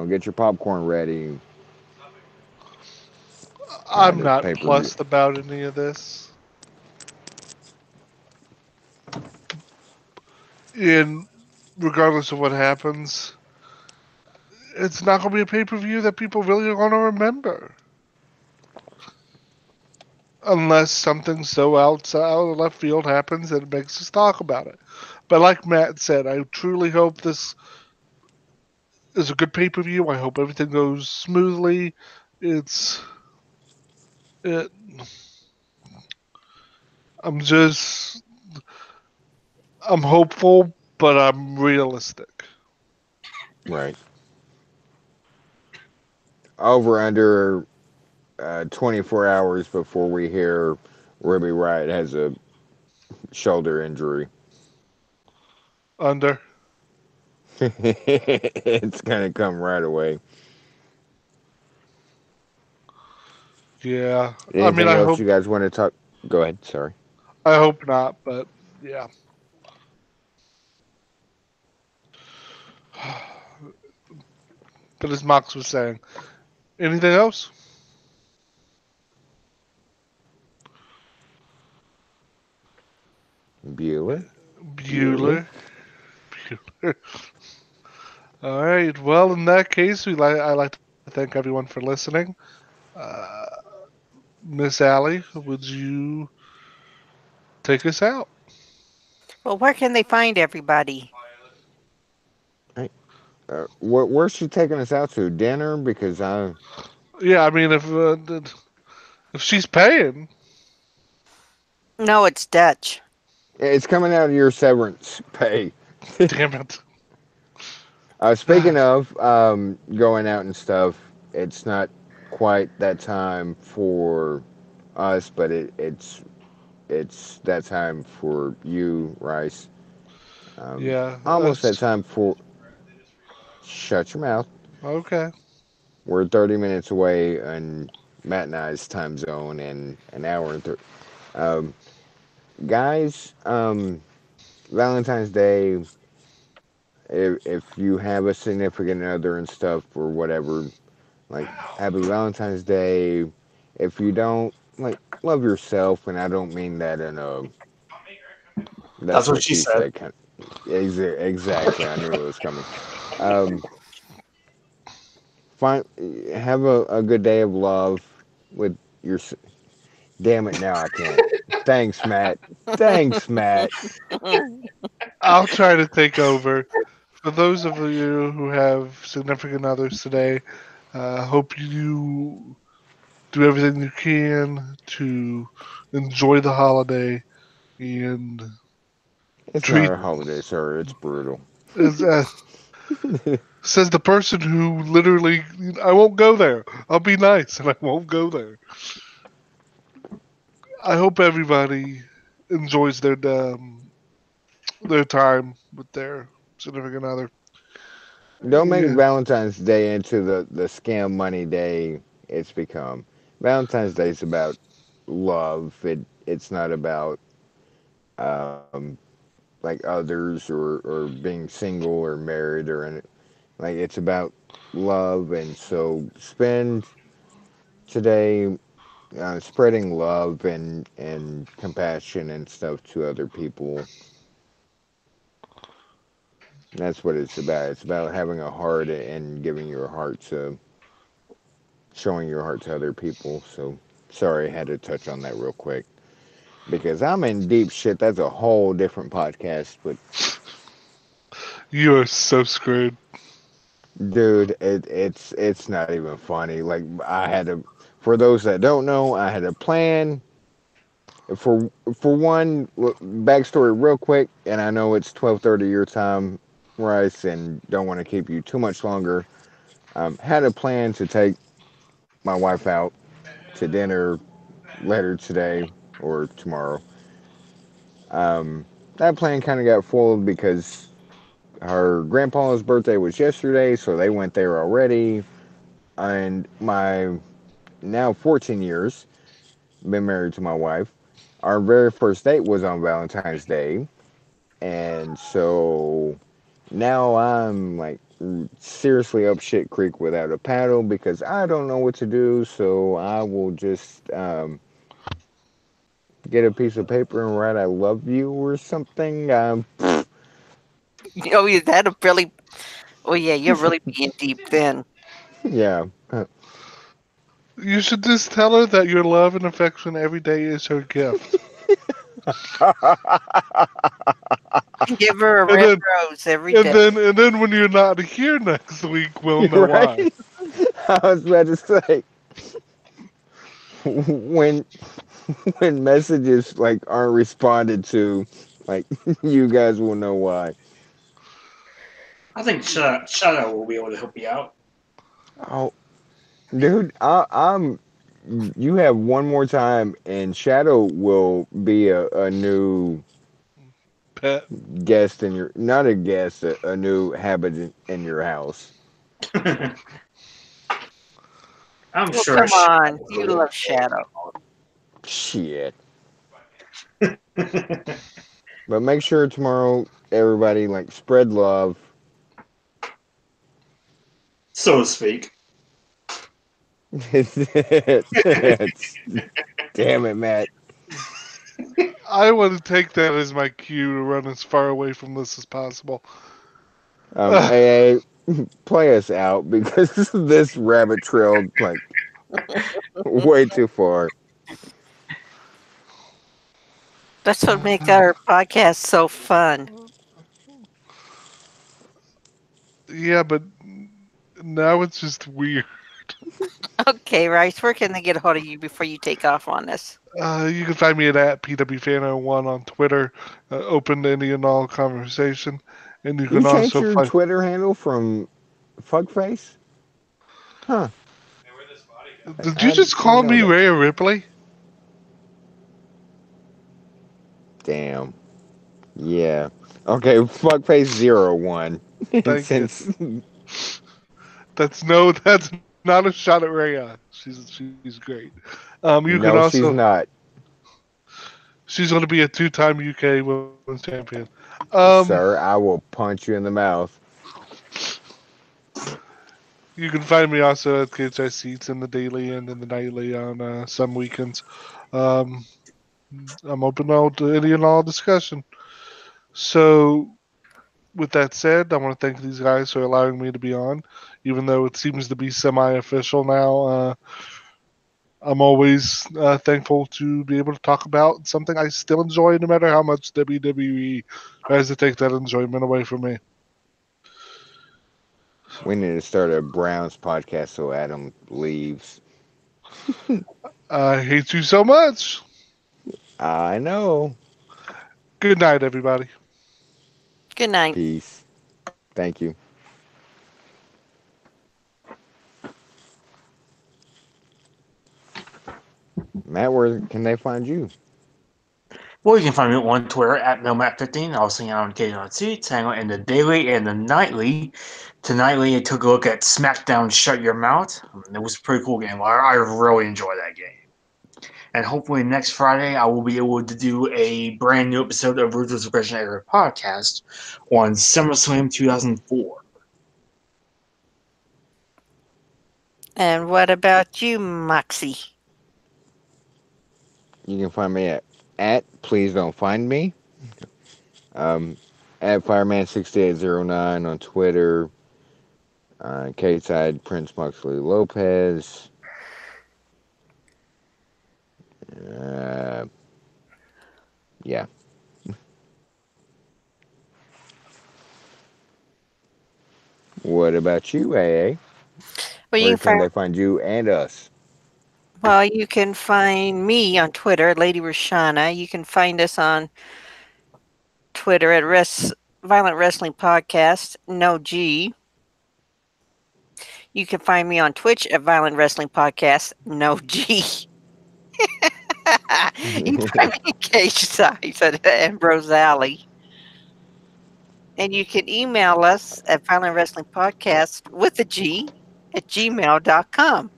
get your popcorn ready kind I'm of not pay per view. plussed about any of this. And regardless of what happens, it's not going to be a pay per view that people really are going to remember. Unless something so outside of left field happens that it makes us talk about it. But like Matt said, I truly hope this is a good pay per view. I hope everything goes smoothly. It's it, I'm just I'm hopeful, but I'm realistic. Right. Over under 24 hours before we hear Ruby Riott has a shoulder injury. Under. It's gonna come right away. Yeah. I mean, Anything else you guys want to talk? Go ahead. Sorry. I hope not, but yeah. But as Max was saying, anything else? Bueller. Bueller. Bueller. Bueller. All right. Well, in that case, I like to thank everyone for listening. Uh, Miss Allie, would you take us out? Well, where can they find everybody? Hey, where's she taking us out to? Dinner? Because I. Yeah, I mean, if she's paying, No, it's Dutch. It's coming out of your severance pay. Damn it. Speaking of going out and stuff, it's not quite that time for us, but it's that time for you, Rice. Yeah. Almost that time for. Shut your mouth. Okay. We're 30 minutes away in Matt and I's time zone and an hour and 30. Um, guys, Valentine's Day, if you have a significant other and stuff or whatever, like, happy Valentine's Day. If you don't, like, love yourself, and I don't mean that in a That's that's what what she she said. said kind of, exactly. I knew it was coming. Um, find have a good day of love with your. Damn it! Now I can't. Thanks, Matt. Thanks, Matt. I'll try to take over. For those of you who have significant others today, hope you do everything you can to enjoy the holiday and It's not treat. a holiday, sir. It's brutal. As, says the person who literally, I won't go there. I'll be nice and I won't go there. I hope everybody enjoys their time with their significant other. Don't make Yeah, Valentine's Day into the scam money day it's become. Valentine's Day is about love. It's not about um, like others or being single or married or any, like it's about love. And so spend today spreading love and compassion and stuff to other people. That's what it's about. It's about having a heart and giving your heart to showing your heart to other people. So sorry, I had to touch on that real quick because I'm in deep shit. That's a whole different podcast. But you are so screwed. dude, it's not even funny. Like I had to. For those that don't know, I had a plan. For one, backstory real quick, and I know it's 12:30 your time, Rice, and don't want to keep you too much longer. Had a plan to take my wife out to dinner later today or tomorrow. That plan kind of got foiled because her grandpa's birthday was yesterday, so they went there already. And my now 14 years, been married to my wife. Our very first date was on Valentine's Day, and so now I'm like seriously up shit creek without a paddle because I don't know what to do. So I will just get a piece of paper and write "I love you" or something. Oh, yeah, that'll really. Oh, yeah, you're really being deep then. Yeah. You should just tell her that your love and affection every day is her gift. Give her a And red then rose every and day. then and then when you're not here next week, we'll know why. Right? I was about to say when when messages like aren't responded to, like you guys will know why. I think Shadow will be able to help you out. Oh, dude, I'm. You have one more time, and Shadow will be a new Pet. guest in your. Not a guest, a new habit in your house. I'm Well, sure come on. Shadow You love Shadow. Shit. But make sure tomorrow, everybody, like spread love. so to speak. It's- damn it, Matt. I want to take that as my cue to run as far away from this as possible. AA, play us out because this rabbit trailed like way too far. That's what makes our podcast so fun. Yeah, but now it's just weird. Okay, Rice, where can they get a hold of you before you take off on this? You can find me at PWFan01 on Twitter, open to any and all conversation. And you You can changed also your find. Twitter handle from Fuckface? Huh. Did you I just didn't call know me that. Rhea Ripley? Damn. Yeah. Okay, Fuckface 01. Thank you. Since That's not a shot at Rhea. She's great. You can no, also she's not. she's going to be a two-time UK Women's Champion. Sir, I will punch you in the mouth. You can find me also at KHI Seats in the daily and in the nightly on some weekends. Um, I'm open to any and all discussion. So, with that said, I want to thank these guys for allowing me to be on, even though it seems to be semi-official now. I'm always thankful to be able to talk about something I still enjoy, no matter how much WWE tries to take that enjoyment away from me. We need to start a Browns podcast so Adam leaves. I hate you so much. I know. Good night, everybody. Good night. Peace. Thank you. Matt, where can they find you? Well, you can find me on Twitter at MilMat15. Also, on occasional tweets, hang out in the daily and the nightly. Tonightly, I took a look at SmackDown Shut Your Mouth. It was a pretty cool game. I really enjoyed that game. And hopefully next Friday, I will be able to do a brand new episode of Ruthless Aggression Era podcast on SummerSlam 2004. And what about you, Moxie? You can find me at please don't find me. Um, at Fireman6809 on Twitter. K-Side Prince Muxley Lopez. Uh, yeah. What about you, AA? Well, you Where can can find they find you and us? you can find me on Twitter, Lady Rashana. You can find us on Twitter at Violent Wrestling Podcast, no G. You can find me on Twitch at Violent Wrestling Podcast, no G. You can find me in Cage Size at Ambrose Alley. And you can email us at Violent Wrestling Podcast with a G at gmail.com.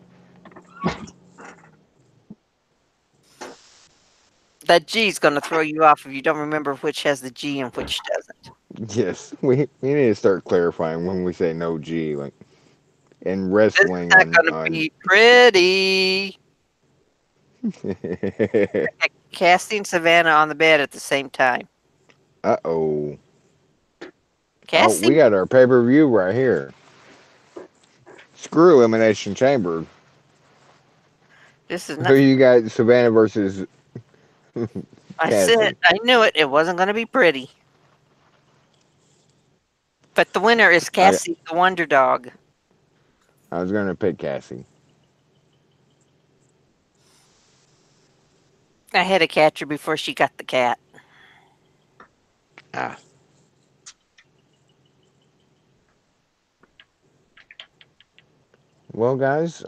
That G is going to throw you off if you don't remember which has the G and which doesn't. Yes, we need to start clarifying when we say no G, like in This is wrestling not on going to be pretty. uh Cassie and Savannah on the bed at the same time. oh. Oh, we Cassie? got our pay-per-view right here. Screw Elimination Chamber. This is Who not. you got? Savannah versus I said, Cassie. I knew it. It wasn't going to be pretty. But the winner is I Cassie, the Wonder Dog. I was gonna pick Cassie. I had to catch her before she got the cat. Ah. Well, guys,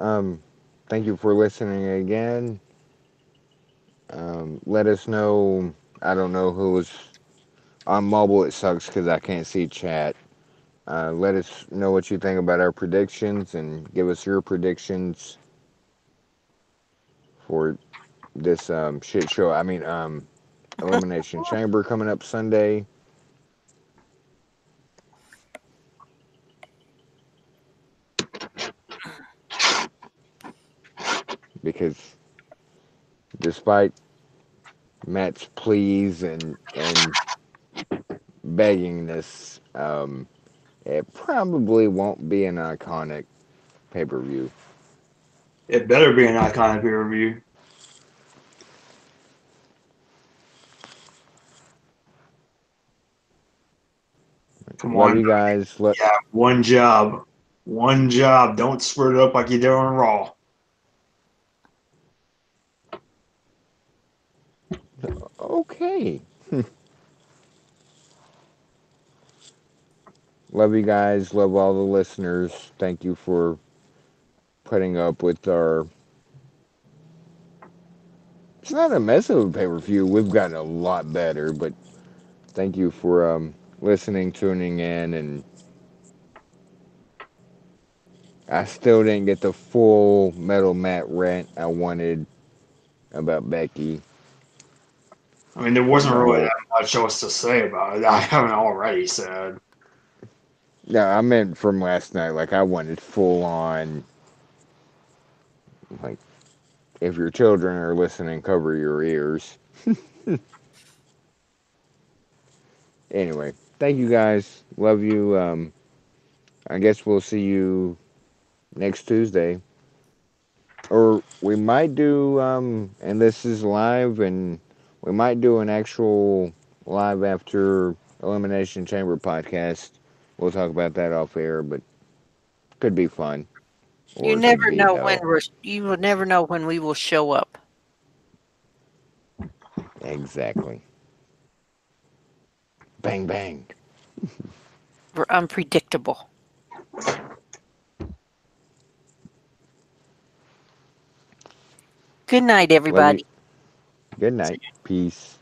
thank you for listening again. Let us know. I don't know who was on mobile. It sucks because I can't see chat. Let us know what you think about our predictions and give us your predictions for this shit show. I mean, Elimination Chamber coming up Sunday. Because despite Matt's pleas and begging this, it probably won't be an iconic pay per view. It better be an iconic peer review. Come Love on, you guys. one job. One job. Don't screw it up like you do on Raw. Okay. Love you guys. Love all the listeners. Thank you for putting up with our. It's not a mess of a pay per view. We've gotten a lot better, but thank you for listening, tuning in, and I still didn't get the full Metal Matt rant I wanted about Becky. I mean, there wasn't But really we'll. that much else to say about it. I haven't already said. No, I meant from last night. Like I wanted full on. Like if your children are listening, cover your ears. Anyway, thank you guys. Love you. I guess we'll see you next Tuesday. Or we might do, and this is live, and we might do an actual live after Elimination Chamber podcast. We'll talk about that off air, but could be fun, You or it could never be know when hell. you will never know when we will show up. Exactly. Bang, bang. We're unpredictable. Good night, Love you. everybody. Good night. Peace.